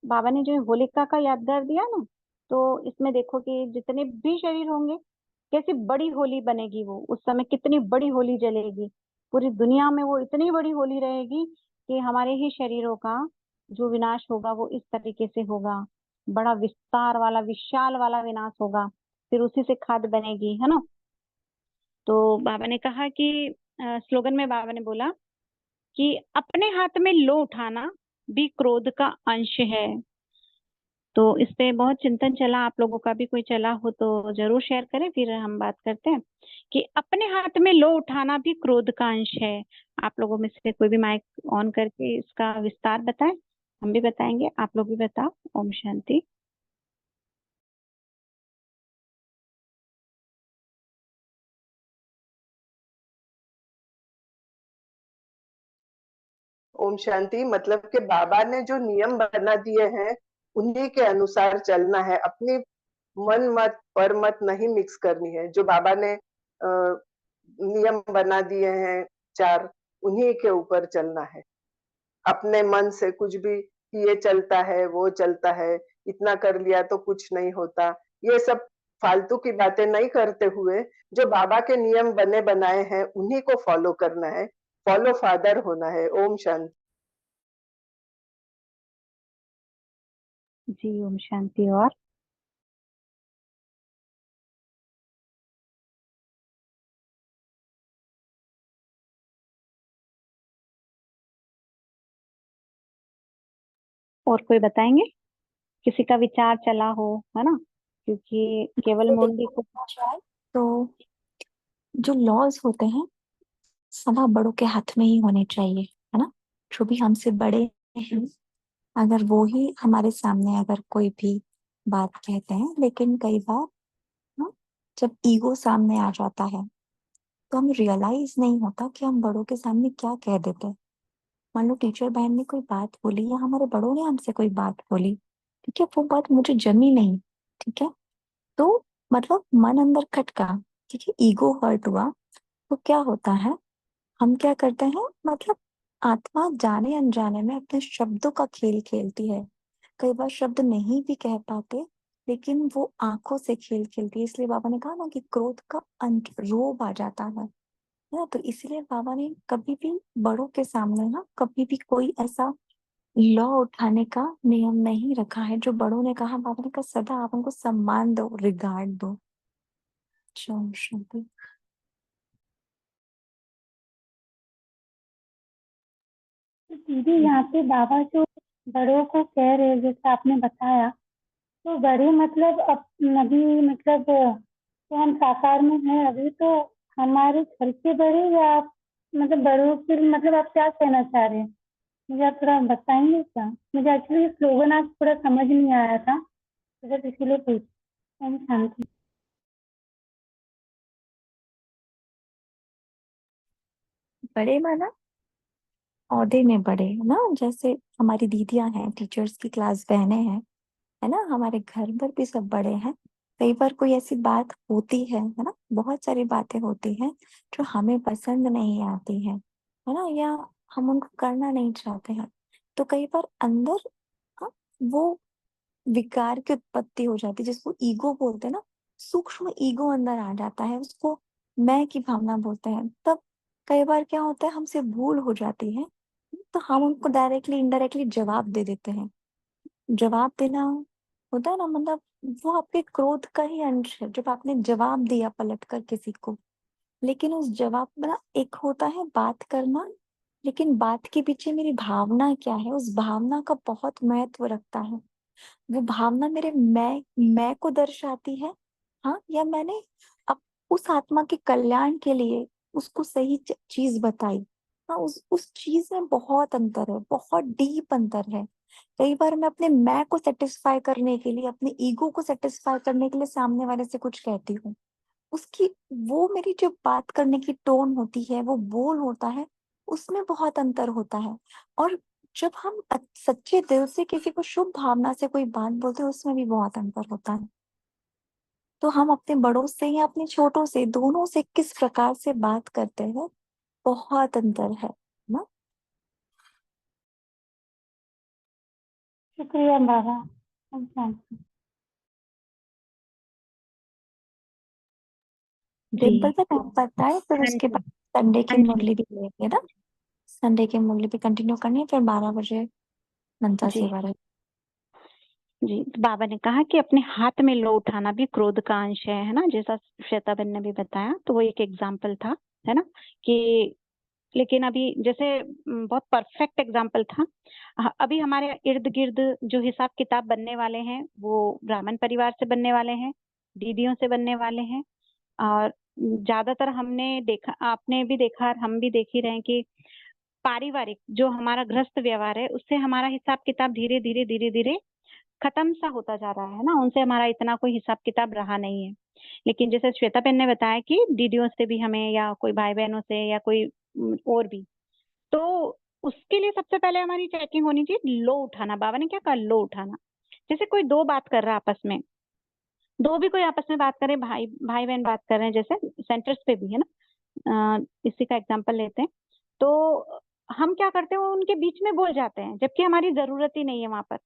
बाबा ने जो होलिका का यादगार दिया ना, तो इसमें देखो कि जितने भी शरीर होंगे, कैसी बड़ी होली बनेगी, वो उस समय कितनी बड़ी होली जलेगी, पूरी दुनिया में वो इतनी बड़ी होली रहेगी कि हमारे ही शरीरों का जो विनाश होगा वो इस तरीके से होगा, बड़ा विस्तार वाला विशाल वाला विनाश होगा, फिर उसी से खाद बनेगी, है ना। तो बाबा ने कहा कि स्लोगन में बाबा ने बोला कि अपने हाथ में लो उठाना भी क्रोध का अंश है। तो इस पे बहुत चिंतन चला, आप लोगों का भी कोई चला हो तो जरूर शेयर करें, फिर हम बात करते हैं कि अपने हाथ में लो उठाना भी क्रोध का अंश है। आप लोगों में से कोई भी माइक ऑन करके इसका विस्तार बताएं, हम भी बताएंगे, आप लोग भी बताओ। ओम शांति। ओम शांति। मतलब कि बाबा ने जो नियम बना दिए हैं उन्हीं के अनुसार चलना है, अपनी मन मत पर मत नहीं मिक्स करनी है। जो बाबा ने नियम बना दिए हैं चार, उन्हीं के ऊपर चलना है। अपने मन से कुछ भी कि ये चलता है वो चलता है, इतना कर लिया तो कुछ नहीं होता, ये सब फालतू की बातें नहीं करते हुए जो बाबा के नियम बने बनाए हैं उन्हीं को फॉलो करना है, फॉलो फादर होना है। ओम शांति। जी ओम शांति। और कोई बताएंगे, किसी का विचार चला हो, है ना, क्योंकि केवल तो मुरली देखा को। जाए तो जो लॉज होते हैं सदा बड़ों के हाथ में ही होने चाहिए, है ना। जो भी हमसे बड़े हैं, अगर वो ही हमारे सामने अगर कोई भी बात कहते हैं, लेकिन कई बार ना जब ईगो सामने आ जाता है तो हमें रियलाइज नहीं होता कि हम बड़ों के सामने क्या कह देते हैं। मान लो टीचर बहन ने कोई बात बोली या हमारे बड़ों ने हमसे कोई बात बोली, ठीक है, वो बात मुझे जमी नहीं, ठीक है, तो मतलब मन अंदर खटका, ठीक है, ईगो हर्ट हुआ, तो क्या होता है, हम क्या करते हैं, मतलब आत्मा जाने अनजाने में अपने शब्दों का खेल खेलती है। कई बार शब्द नहीं भी कह पाते, लेकिन वो आंखों से खेल खेलती है। इसलिए बाबा ने कहा ना कि क्रोध का अंत रोब आ जाता है ना। तो इसलिए बाबा ने कभी भी बड़ों के सामने ना कभी भी कोई ऐसा लॉ उठाने का नियम नहीं रखा है। जो बड़ों ने कहा, बाबा ने कहा सदा आप उनको सम्मान दो, रिगार्ड दो। अच्छा, शांति। तो दीदी यहाँ पे बाबा जो बड़ों को कह रहे हैं, जैसे आपने बताया, तो बड़े मतलब अभी मतलब तो हम साकार में हैं अभी, तो हमारे घर के बड़े या आप मतलब बड़ों के मतलब आप क्या कहना चाह रहे हैं, मुझे आप थोड़ा बताएंगे क्या। मुझे एक्चुअली स्लोगन आज थोड़ा समझ नहीं आया था, तो बस इसीलिए पूछ। ओम शांति। बड़े माना औहदे में बड़े ना, जैसे हमारी दीदियां हैं, टीचर्स की क्लास बहनें हैं, है ना, हमारे घर पर भी सब बड़े हैं। कई बार कोई ऐसी बात होती है ना, बहुत सारी बातें होती हैं जो हमें पसंद नहीं आती है ना, या हम उनको करना नहीं चाहते हैं। तो कई बार अंदर हाँ, वो विकार की उत्पत्ति हो जाती है, जिसको ईगो बोलते हैं ना, सूक्ष्म ईगो अंदर आ जाता है, उसको मैं की भावना बोलते हैं। तब कई बार क्या होता है, हमसे भूल हो जाती है, तो हम उनको डायरेक्टली इनडायरेक्टली जवाब दे देते हैं। जवाब देना होता है ना, मतलब वो आपके क्रोध का ही अंश है, जब आपने जवाब दिया पलट कर किसी को। लेकिन उस जवाब में ना एक होता है बात करना, लेकिन बात के पीछे मेरी भावना क्या है, उस भावना का बहुत महत्व रखता है। वो भावना मेरे मैं को दर्शाती है, हाँ, या मैंने अब उस आत्मा के कल्याण के लिए उसको सही चीज बताई। हाँ, उस चीज में बहुत अंतर है, बहुत डीप अंतर है। कई बार मैं अपने मैं को सेटिस्फाई करने के लिए, अपने ईगो को सेटिस्फाई करने के लिए सामने वाले से कुछ कहती हूँ। उसकी वो मेरी जो बात करने की टोन होती है, वो बोल होता है, उसमें बहुत अंतर होता है। और जब हम सच्चे दिल से किसी को शुभ भावना से कोई बात बोलते हैं, उसमें भी बहुत अंतर होता है। तो हम अपने बड़ों से या अपने छोटों से, दोनों से किस प्रकार से बात करते हैं, बहुत अंतर है ना। शुक्रिया बाबा। ओम शांति। डिम्पल जी। का नाम पता है, फिर हाँ उसके जी। बाद संडे की हाँ जी। मुरली भी लेंगे ना। संडे की मुरली भी कंटिन्यू करनी है, फिर 12 बजे मनता जी। सेवा रहेगी। जी, तो बाबा ने कहा कि अपने हाथ में लो उठाना भी क्रोध का अंश है ना, जैसा श्वेता बहन ने भी बताया, तो वो एक एग्जाम्पल था, है ना, कि लेकिन अभी जैसे बहुत परफेक्ट एग्जाम्पल था। अभी हमारे इर्द गिर्द जो हिसाब किताब बनने वाले हैं वो ब्राह्मण परिवार से बनने वाले हैं, दीदियों से बनने वाले हैं। और ज्यादातर हमने देखा, आपने भी देखा और हम भी देख ही रहे हैं कि पारिवारिक जो हमारा गृहस्थ व्यवहार है, उससे हमारा हिसाब किताब धीरे धीरे धीरे धीरे खत्म सा होता जा रहा है ना, उनसे हमारा इतना कोई हिसाब किताब रहा नहीं है। लेकिन जैसे श्वेता बहन ने बताया कि दीदियों से भी हमें, या कोई भाई बहनों से, या कोई और भी, तो उसके लिए सबसे पहले हमारी चेकिंग होनी चाहिए लो उठाना। बाबा ने क्या कहा, लो उठाना। जैसे कोई दो बात कर रहा है आपस में, दो भी कोई आपस में बात करे, भाई भाई बहन बात कर रहे हैं, जैसे सेंटर्स पे भी है ना, इसी का एग्जांपल लेते हैं, तो हम क्या करते हैं, वो उनके बीच में बोल जाते हैं, जबकि हमारी जरूरत ही नहीं है वहां पर,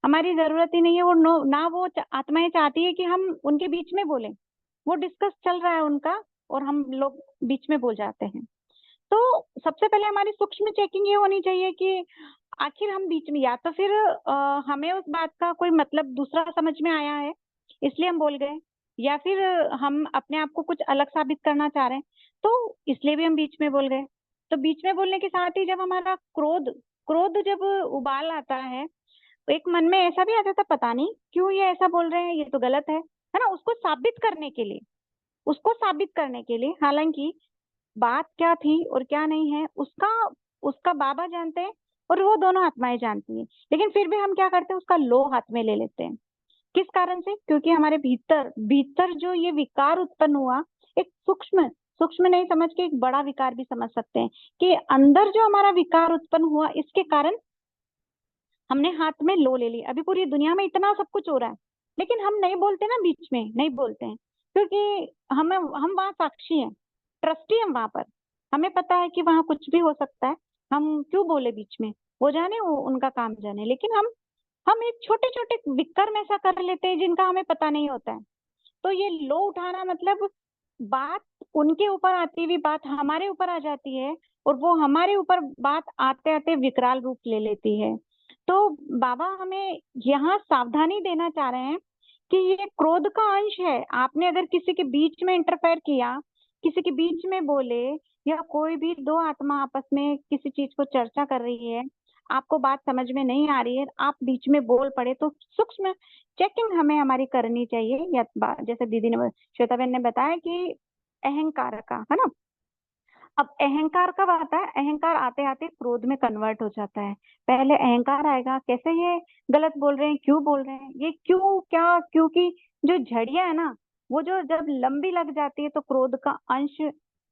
हमारी जरूरत ही नहीं है। वो ना वो आत्माएं चाहती है कि हम उनके बीच में बोलें, वो डिस्कस चल रहा है उनका, और हम लोग बीच में बोल जाते हैं। तो सबसे पहले हमारी सूक्ष्म चेकिंग ये होनी चाहिए कि आखिर हम बीच में, या तो फिर हमें उस बात का कोई मतलब दूसरा समझ में आया है इसलिए हम बोल गए, या फिर हम अपने आप को कुछ अलग साबित करना चाह रहे हैं, तो इसलिए भी हम बीच में बोल गए। तो बीच में बोलने के साथ ही जब हमारा क्रोध क्रोध जब उबाल आता है, तो एक मन में ऐसा भी आ जाता, पता नहीं क्यों ये ऐसा बोल रहे हैं, ये तो गलत है ना, उसको साबित करने के लिए, उसको साबित करने के लिए, हालांकि बात क्या थी और क्या नहीं है उसका उसका बाबा जानते हैं और वो दोनों आत्माएं जानती हैं, लेकिन फिर भी हम क्या करते हैं, उसका लो हाथ में ले लेते हैं। किस कारण से? क्योंकि हमारे भीतर भीतर जो ये विकार उत्पन्न हुआ, एक सूक्ष्म सूक्ष्म नहीं समझ के एक बड़ा विकार भी समझ सकते हैं, कि अंदर जो हमारा विकार उत्पन्न हुआ, इसके कारण हमने हाथ में लो ले ली। अभी पूरी दुनिया में इतना सब कुछ हो रहा है, लेकिन हम नहीं बोलते ना, बीच में नहीं बोलते हैं, क्योंकि हम वहाँ साक्षी हैं, ट्रस्टी हैं वहां पर, हमें पता है कि वहां कुछ भी हो सकता है, हम क्यों बोले बीच में, वो जाने, वो उनका काम जाने। लेकिन हम एक छोटे छोटे विक्रम ऐसा कर लेते हैं जिनका हमें पता नहीं होता है। तो ये लो उठाना मतलब बात उनके ऊपर आती हुई बात हमारे ऊपर आ जाती है, और वो हमारे ऊपर बात आते आते विकराल रूप ले लेती है। तो बाबा हमें यहाँ सावधानी देना चाह रहे हैं कि ये क्रोध का अंश है। आपने अगर किसी के बीच में इंटरफेयर किया, किसी के बीच में बोले, या कोई भी दो आत्मा आपस में किसी चीज को चर्चा कर रही है, आपको बात समझ में नहीं आ रही है, आप बीच में बोल पड़े, तो सूक्ष्म चेकिंग हमें हमारी करनी चाहिए। या जैसे दीदी ने, श्वेता बहन ने बताया कि अहंकार का, है ना, अब अहंकार कब आता है? अहंकार आते आते क्रोध में कन्वर्ट हो जाता है। पहले अहंकार आएगा, कैसे ये गलत बोल रहे हैं, क्यों बोल रहे हैं, ये क्यों, क्या, क्योंकि जो झड़ियां है ना, वो जो जब लंबी लग जाती है तो क्रोध का अंश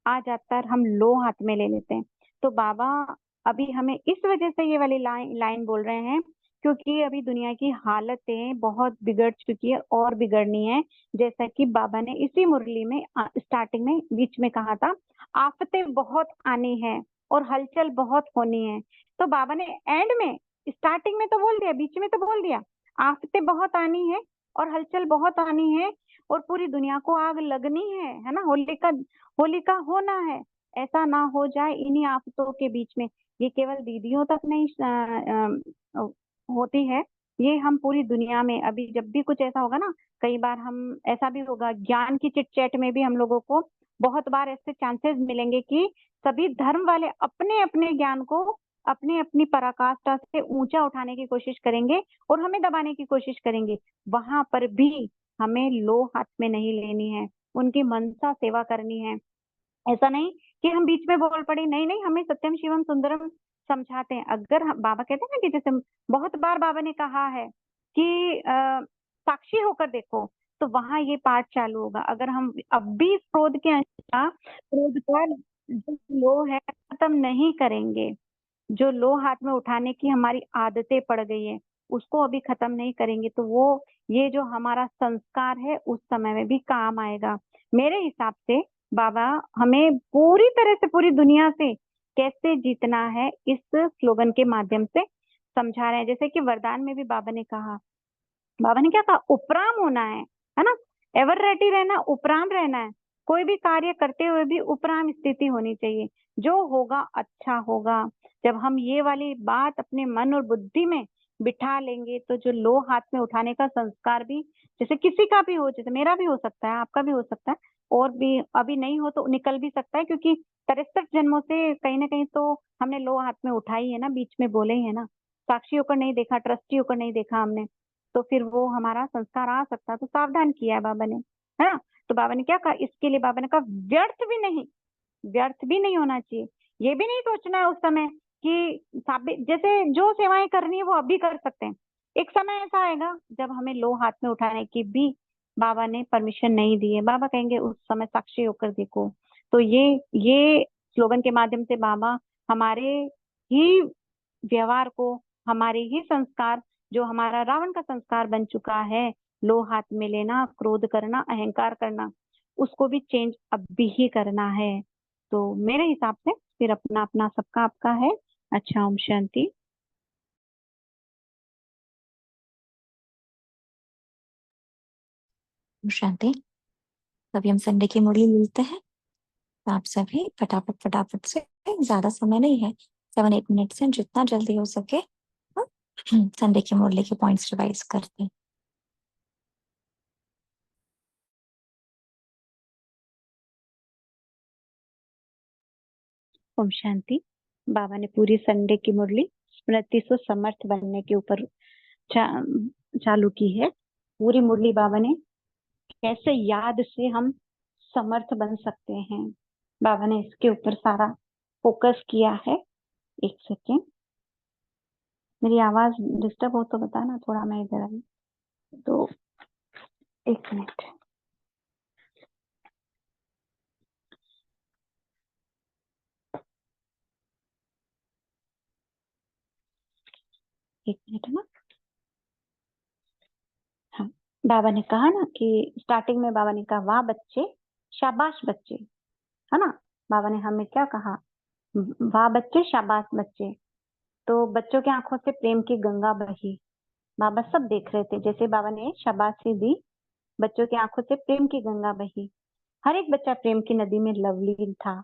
आ जाता है, हम लो हाथ में ले लेते हैं। तो बाबा अभी हमें इस वजह से ये वाली लाइन बोल रहे हैं, क्योंकि अभी दुनिया की हालतें बहुत बिगड़ चुकी है और बिगड़नी है। जैसा कि बाबा ने इसी मुरली में स्टार्टिंग में बीच में कहा था, आफतें बहुत आनी है और हलचल बहुत होनी है। तो बाबा ने एंड में, स्टार्टिंग में तो बोल दिया, बीच में तो बोल दिया, आफतें बहुत आनी है और हलचल बहुत आनी है और पूरी दुनिया को आग लगनी है ना, होलिका होना है। ऐसा ना हो जाए इन्हीं आफतों के बीच में। ये केवल दीदियों तक नहीं होती है, ये हम पूरी दुनिया में, अभी जब भी कुछ ऐसा होगा ना, कई बार हम, ऐसा भी होगा ज्ञान की चिट चैट में भी हम लोगों को बहुत बार ऐसे चांसेस मिलेंगे कि सभी धर्म वाले अपने अपने ज्ञान को अपनी अपनी पराकाष्ठा से ऊंचा उठाने की कोशिश करेंगे और हमें दबाने की कोशिश करेंगे। वहां पर भी हमें लो हाथ में नहीं लेनी है, उनकी मनसा सेवा करनी है। ऐसा नहीं कि हम बीच में बोल पड़े, नहीं नहीं, हमें सत्यम शिवम सुंदरम समझाते हैं। अगर बाबा कहते हैं ना कि जैसे बहुत बार बाबा ने कहा है कि साक्षी होकर देखो, तो वहां ये पाठ चालू होगा। अगर हम अब भी इस क्रोध के अंश का, क्रोध का जो लो है खत्म नहीं करेंगे, जो लो हाथ में उठाने की हमारी आदतें पड़ गई है उसको अभी खत्म नहीं करेंगे, तो वो ये जो हमारा संस्कार है उस समय में भी काम आएगा। मेरे हिसाब से बाबा हमें पूरी तरह से पूरी दुनिया से कैसे जीतना है इस स्लोगन के माध्यम से समझा रहे हैं। जैसे कि वरदान में भी बाबा ने कहा, बाबा ने क्या कहा, उपराम होना है ना, एवर रेडी रहना, उपराम रहना है। कोई भी कार्य करते हुए भी उपराम स्थिति होनी चाहिए, जो होगा अच्छा होगा। जब हम ये वाली बात अपने मन और बुद्धि में बिठा लेंगे तो जो लो हाथ में उठाने का संस्कार भी, जैसे किसी का भी हो, जैसे मेरा भी हो सकता है, आपका भी हो सकता है, और भी अभी नहीं हो तो निकल भी सकता है, क्योंकि 63 जन्मों से कहीं ना कहीं तो हमने लो हाथ में उठाई है ना, बीच में बोले ही है ना, साक्षी होकर नहीं देखा, ट्रस्टी होकर नहीं देखा हमने, तो फिर वो हमारा संस्कार आ सकता है। तो सावधान किया है बाबा ने, है ना। तो बाबा ने क्या कहा, इसके लिए बाबा ने कहा व्यर्थ भी नहीं होना चाहिए। ये भी नहीं सोचना है उस समय कि जैसे जो सेवाएं करनी है वो अभी कर सकते हैं। एक समय ऐसा आएगा जब हमें लो हाथ में उठाने की भी बाबा ने परमिशन नहीं दी है, बाबा कहेंगे उस समय साक्षी होकर देखो। तो ये स्लोगन के माध्यम से बाबा हमारे ही व्यवहार को, हमारे ही संस्कार, जो हमारा रावण का संस्कार बन चुका है, लो हाथ में लेना, क्रोध करना, अहंकार करना, उसको भी चेंज अब भी ही करना है। तो मेरे हिसाब से फिर अपना अपना सबका आपका है। अच्छा, ओम शांति। शांति। अभी हम संडे की मुरली मिलते हैं, तो आप सभी फटाफट फटाफट से, ज्यादा समय नहीं है, 7-8 मिनट से जितना जल्दी हो सके संडे की मुरली के पॉइंट्स रिवाइज करते हैं। ओम शांति। बाबा ने पूरी संडे की मुरली स्मृति से समर्थ बनने के ऊपर चालू की है। पूरी मुरली बाबा ने कैसे याद से हम समर्थ बन सकते हैं, बाबा ने इसके ऊपर सारा फोकस किया है। एक सेकेंड, मेरी आवाज डिस्टर्ब हो तो बताना, थोड़ा मैं इधर आई तो, एक मिनट। एक मिनट ना। हाँ, बाबा ने कहा ना कि स्टार्टिंग में बाबा ने कहा, वाह बच्चे, शाबाश बच्चे, है ना। बाबा ने हमें क्या कहा, वाह बच्चे, शाबाश बच्चे। तो बच्चों की आंखों से प्रेम की गंगा बही, बाबा सब देख रहे थे। जैसे बाबा ने शाबाशी दी, बच्चों की आंखों से प्रेम की गंगा बही, हर एक बच्चा प्रेम की नदी में लवलीन था।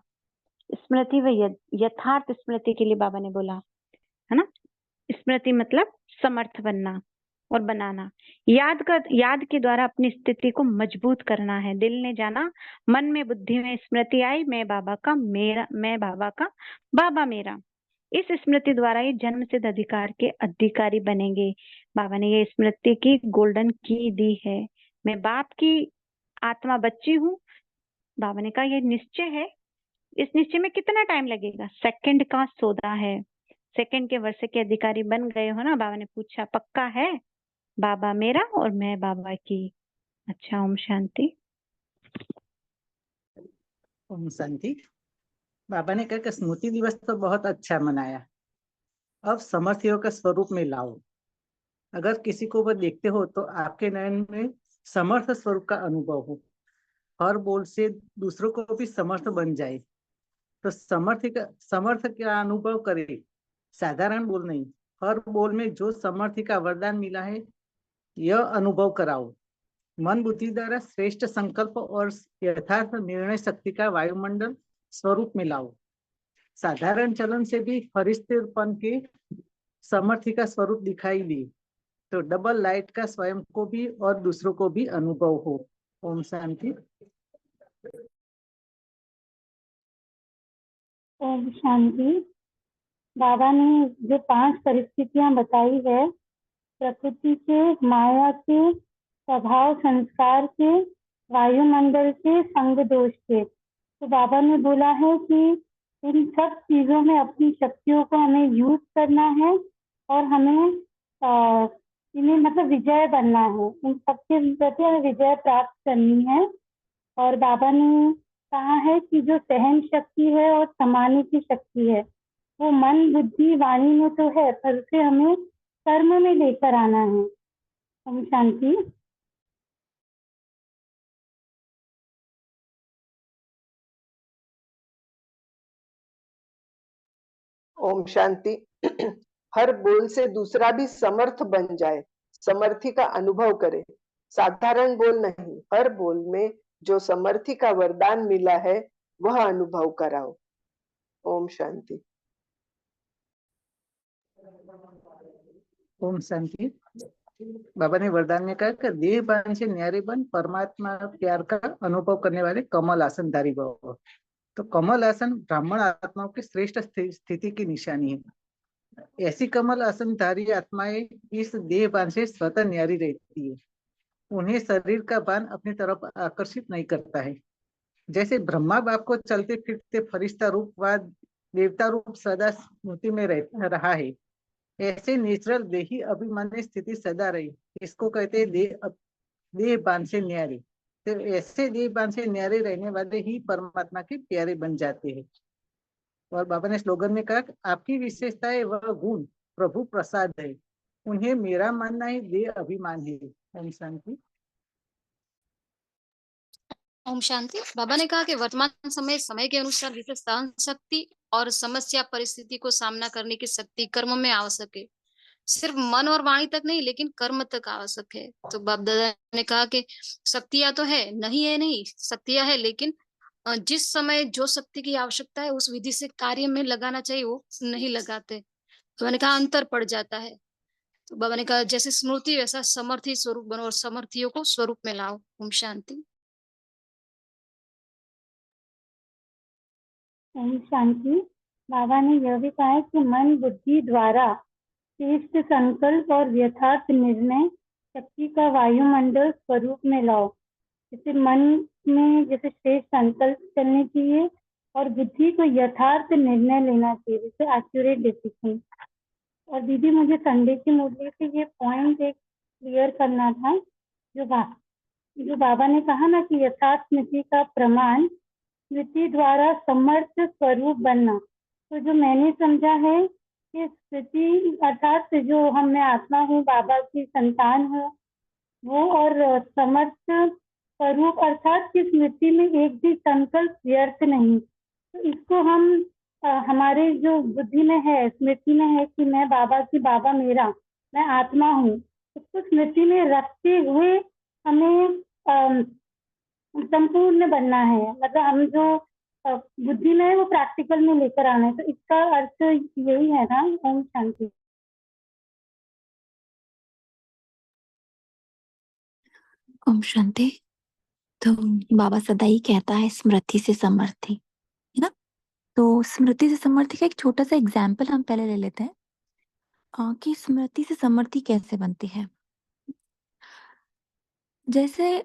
स्मृति व यथार्थ स्मृति के लिए बाबा ने बोला, है ना। स्मृति मतलब समर्थ बनना और बनाना, याद के द्वारा अपनी स्थिति को मजबूत करना है। दिल ने जाना, मन में बुद्धि में स्मृति आई, मैं बाबा का, बाबा मेरा। इस स्मृति द्वारा ये जन्म सिद्ध अधिकार के अधिकारी बनेंगे। बाबा ने ये स्मृति की गोल्डन की दी है। मैं बाप की आत्मा बच्ची हूँ। बाबा ने कहा ये निश्चय है, इस निश्चय में कितना टाइम लगेगा, सेकंड का सौदा है। सेकंड के वर्ष के अधिकारी बन गए हो ना, बाबा ने पूछा, पक्का है, बाबा मेरा और मैं बाबा की। अच्छा, ओम शांति। ओम शांति। बाबा ने कहा कि स्मृति दिवस तो बहुत अच्छा मनाया, अब समर्थियों का स्वरूप में लाओ। अगर किसी को वह देखते हो तो आपके नयन में समर्थ स्वरूप का अनुभव हो, हर बोल से दूसरों को भी समर्थ बन जाए। तो समर्थ का अनुभव करे, साधारण बोल नहीं, हर बोल में जो समर्थी का वरदान मिला है यह अनुभव कराओ। मन बुद्धि द्वारा श्रेष्ठ संकल्प और यथार्थ निर्णय शक्ति का वायुमंडल स्वरूप में लाओ। साधारण चलन से भी फरिश्तेपन के समर्थी का स्वरूप दिखाई दे, तो डबल लाइट का स्वयं को भी और दूसरों को भी अनुभव हो। ओम शांति। ओम शांति। बाबा ने जो 5 परिस्थितियां बताई है, प्रकृति के, माया के, स्वभाव संस्कार के, वायुमंडल के, संग दोष के, तो बाबा ने बोला है कि इन सब चीजों में अपनी शक्तियों को हमें यूज करना है और हमें इन्हें मतलब विजय बनना है, इन सबके प्रति हमें विजय प्राप्त करनी है। और बाबा ने कहा है कि जो सहन शक्ति है और समाने की शक्ति है वो मन बुद्धि वाणी में तो है, पर उसे हमें कर्म में लेकर आना है। ओम शांति। ओम शांति। हर बोल से दूसरा भी समर्थ बन जाए, समर्थी का अनुभव करे। साधारण बोल नहीं, हर बोल में जो समर्थी का वरदान मिला है वह अनुभव कराओ। ओम शांति। ओम शांति। बाबा ने वरदान में कहा कि देह बान से न्यारे बन, परमात्मा प्यार का अनुभव करने वाले कमल आसनधारी भव। तो कमल आसन ब्राह्मण आत्माओं की श्रेष्ठ स्थिति की निशानी है। ऐसी कमल आसनधारी आत्माएं इस देह बान से स्वतः न्यारी रहती है, उन्हें शरीर का बान अपनी तरफ आकर्षित नहीं करता है। जैसे ब्रह्मा बाप को चलते फिरते फरिश्ता रूप व देवता रूप सदा स्मृति में रहा है, ऐसे नेचुरल देही अभिमानी स्थिति सदा रही, इसको कहते हैं देह बान से न्यारे। तो ऐसे देह बान से न्यारे रहने वाले ही परमात्मा के प्यारे बन जाते हैं। और बाबा ने स्लोगन में कहा, आपकी विशेषता है वह गुण प्रभु प्रसाद है, उन्हें मेरा मानना ही देह अभिमान है। ओम शांति। ओम शांति। बाबा ने कहा कि वर्तमान समय के अनुसार जैसे सहन शक्ति और समस्या परिस्थिति को सामना करने की शक्ति कर्म में आवश्यक है, सिर्फ मन और वाणी तक नहीं लेकिन कर्म तक आवश्यक है। तो बाप दादा ने कहा कि शक्तियां तो है नहीं, शक्तियां है, लेकिन जिस समय जो शक्ति की आवश्यकता है उस विधि से कार्य में लगाना चाहिए वो नहीं लगाते, तो मैंने कहा अंतर पड़ जाता है। तो बाबा ने कहा जैसे स्मृति वैसा समर्थी स्वरूप बनो और समर्थियों को स्वरूप में लाओ। ओम शांति। ओम शांति। बाबा ने यह भी कहा है कि मन बुद्धि द्वारा श्रेष्ठ संकल्प और यथार्थ निर्णय शक्ति का वायुमंडल स्वरूप में लाओ। जैसे मन में जैसे श्रेष्ठ संकल्प चलने चाहिए और बुद्धि को यथार्थ निर्णय लेना चाहिए, जैसे एक्यूरेट डिसीजन। और दीदी मुझे संडे की मुरली से ये पॉइंट एक क्लियर करना था, जो बाबा ने कहा ना कि यथार्थ स्मृति का प्रमाण स्मृति द्वारा समर्थ स्वरूप बनना। तो जो मैंने समझा है कि स्मृति अर्थात जो हम मैं आत्मा हूँ, बाबा की संतान हूँ वो, और समर्थ स्वरूप अर्थात की स्मृति में एक भी संकल्प व्यर्थ नहीं। तो इसको हम हमारे जो बुद्धि में है, स्मृति में है कि मैं बाबा की, बाबा मेरा, मैं आत्मा हूँ, उसको स्मृति में रखते हुए हमें संपूर्ण बनना है। मतलब हम जो बुद्धि में है वो प्रैक्टिकल में लेकर आना है। तो इसका अर्थ यही है ना। ओम शांति। ओम शांति। तो बाबा सदा ही कहता है स्मृति से समर्थी, है ना। तो स्मृति से समर्थी का एक छोटा सा एग्जाम्पल हम पहले ले लेते हैं कि स्मृति से समर्थी कैसे बनती है। जैसे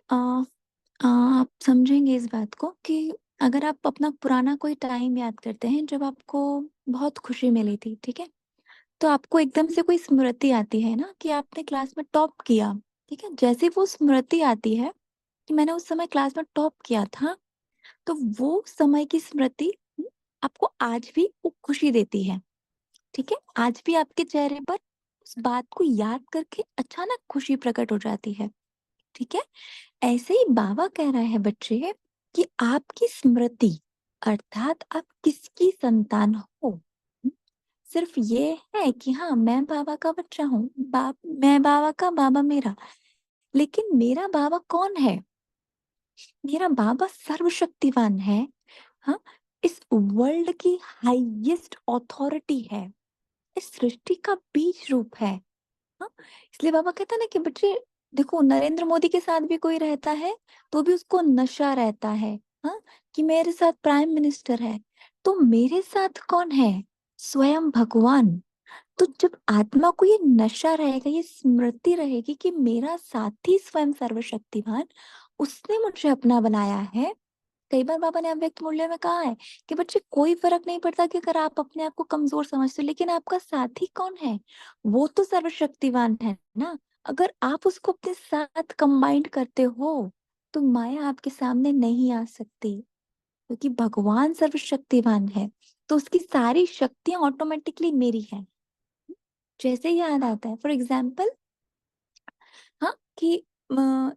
आप समझेंगे इस बात को कि अगर आप अपना पुराना कोई टाइम याद करते हैं जब आपको बहुत खुशी मिली थी, ठीक है, तो आपको एकदम से कोई स्मृति आती है ना कि आपने क्लास में टॉप किया, ठीक है। जैसे वो स्मृति आती है कि मैंने उस समय क्लास में टॉप किया था, तो वो समय की स्मृति आपको आज भी वो खुशी देती है। ठीक है, आज भी आपके चेहरे पर उस बात को याद करके अचानक खुशी प्रकट हो जाती है। ठीक है, ऐसे ही बाबा कह रहे हैं बच्चे कि आपकी स्मृति अर्थात आप किसकी संतान हो, सिर्फ ये है कि हाँ मैं बाबा का बच्चा हूँ, मैं बाबा का, बाबा मेरा। लेकिन मेरा बाबा कौन है? मेरा बाबा सर्वशक्तिवान है। हाँ, इस वर्ल्ड की हाईएस्ट अथॉरिटी है, इस सृष्टि का बीज रूप है। हाँ, इसलिए बाबा कहता है ना कि बच्चे देखो, नरेंद्र मोदी के साथ भी कोई रहता है तो भी उसको नशा रहता है। हाँ, कि मेरे साथ प्राइम मिनिस्टर है, तो मेरे साथ कौन है? स्वयं भगवान। तो जब आत्मा को ये नशा रहेगा, ये स्मृति रहेगी कि मेरा साथी स्वयं सर्वशक्तिवान, उसने मुझे अपना बनाया है। कई बार बाबा ने अव्यक्त मूल्य में कहा है कि बच्चे कोई फर्क नहीं पड़ता कि अगर आप अपने आप को कमजोर समझते हो, लेकिन आपका साथी कौन है? वो तो सर्वशक्तिवान है ना। अगर आप उसको अपने साथ कंबाइंड करते हो तो माया आपके सामने नहीं आ सकती, क्योंकि भगवान सर्वशक्तिवान है, तो उसकी सारी शक्तियां ऑटोमेटिकली मेरी है। जैसे याद आता है फॉर एग्जाम्पल, हाँ, कि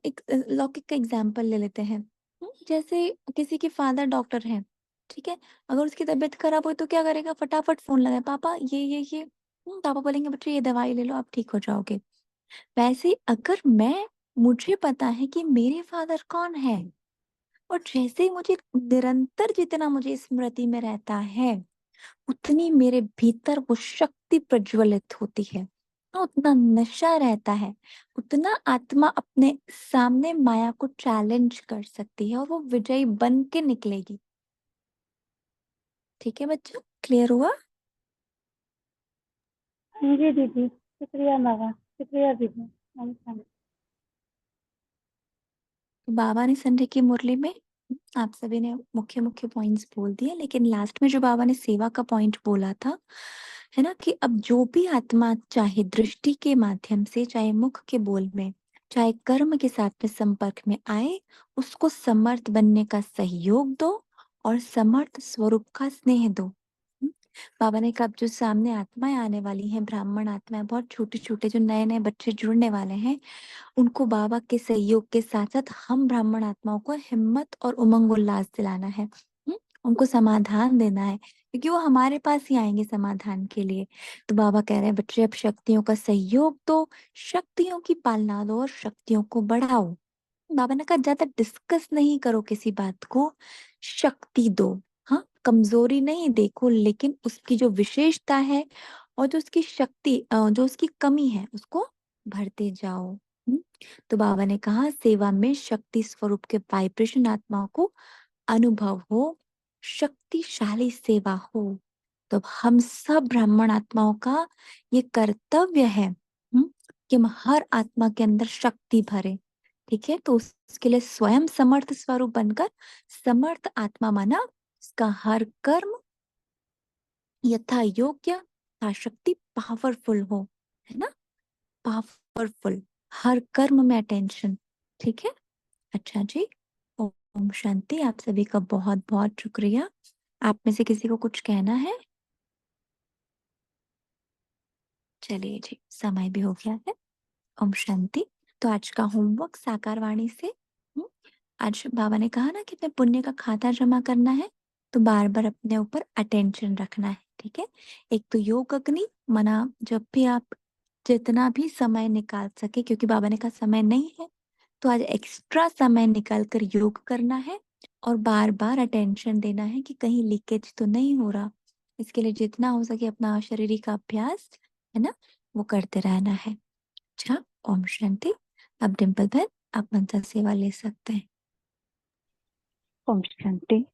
एक लौकिक का एग्जाम्पल ले लेते हैं। जैसे किसी के फादर डॉक्टर हैं, ठीक है, अगर उसकी तबीयत खराब हो तो क्या करेगा? फटाफट फोन लगाए, पापा ये पापा बोलेंगे बच्चे ये दवाई ले लो, आप ठीक हो जाओगे। वैसे ही अगर मुझे पता है कि मेरे फादर कौन है, और जैसे ही मुझे निरंतर जितना मुझे स्मृति में रहता है, उतनी मेरे भीतर वो शक्ति प्रज्वलित होती है, उतना नशा रहता है, उतना आत्मा अपने सामने माया को चैलेंज कर सकती है और वो विजयी बन के निकलेगी। ठीक है बच्चों, क्लियर हुआ? हाँ जी दीदी, शुक्रिया बाबा, शुक्रिया दीदी। नमस्कार। तो बाबा ने संडे की मुरली में आप सभी ने मुख्य मुख्य पॉइंट्स बोल दिए, लेकिन लास्ट में जो बाबा ने सेवा का पॉइंट बोला था, है ना, कि अब जो भी आत्मा चाहे दृष्टि के माध्यम से, चाहे मुख के बोल में, चाहे कर्म के साथ में संपर्क में आए, उसको समर्थ बनने का सहयोग दो और समर्थ स्वरूप का स्नेह दो। बाबा ने कहा अब जो सामने आत्माएं आने वाली हैं, ब्राह्मण आत्माएं, बहुत छोटे छोटे जो नए नए बच्चे जुड़ने वाले हैं, उनको बाबा के सहयोग के साथ साथ हम ब्राह्मण आत्माओं को हिम्मत और उमंग उल्लास दिलाना है। उनको समाधान देना है, क्योंकि वो हमारे पास ही आएंगे समाधान के लिए। तो बाबा कह रहे हैं बच्चे अब शक्तियों का सहयोग दो, शक्तियों की पालना दो और शक्तियों को बढ़ाओ। बाबा ने कहा ज्यादा डिस्कस नहीं करो किसी बात को, शक्ति दो। हाँ, कमजोरी नहीं देखो, लेकिन उसकी जो विशेषता है और जो उसकी शक्ति, जो उसकी कमी है, उसको भरते जाओ। तो बाबा ने कहा सेवा में शक्ति स्वरूप के वाइब्रेशन आत्माओं को अनुभव हो, शक्तिशाली सेवा हो। तो हम सब ब्राह्मण आत्माओं का ये कर्तव्य है कि हम हर आत्मा के अंदर शक्ति भरे। ठीक है, तो उसके लिए स्वयं समर्थ स्वरूप बनकर, समर्थ आत्मा माना इसका हर कर्म यथा योग्य, शक्ति पावरफुल हो, है ना, पावरफुल, हर कर्म में अटेंशन। ठीक है, अच्छा जी, ओम शांति। आप सभी का बहुत बहुत शुक्रिया। आप में से किसी को कुछ कहना है? चलिए जी, समय भी हो गया है। ओम शांति। तो आज का होमवर्क साकार वाणी से, आज बाबा ने कहा ना कि अपने पुण्य का खाता जमा करना है, तो बार बार अपने ऊपर अटेंशन रखना है। ठीक है, एक तो योग अग्नि मना, जब भी आप जितना भी समय निकाल सके, क्योंकि बाबा ने कहा समय नहीं है, तो आज एक्स्ट्रा समय निकाल कर योग करना है और बार बार अटेंशन देना है कि कहीं लीकेज तो नहीं हो रहा। इसके लिए जितना हो सके अपना शरीर का अभ्यास, है ना, वो करते रहना है। अच्छा, ओम शांति। अब डिम्पल बहन आप मंत्र सेवा ले सकते हैं। ओम शांति।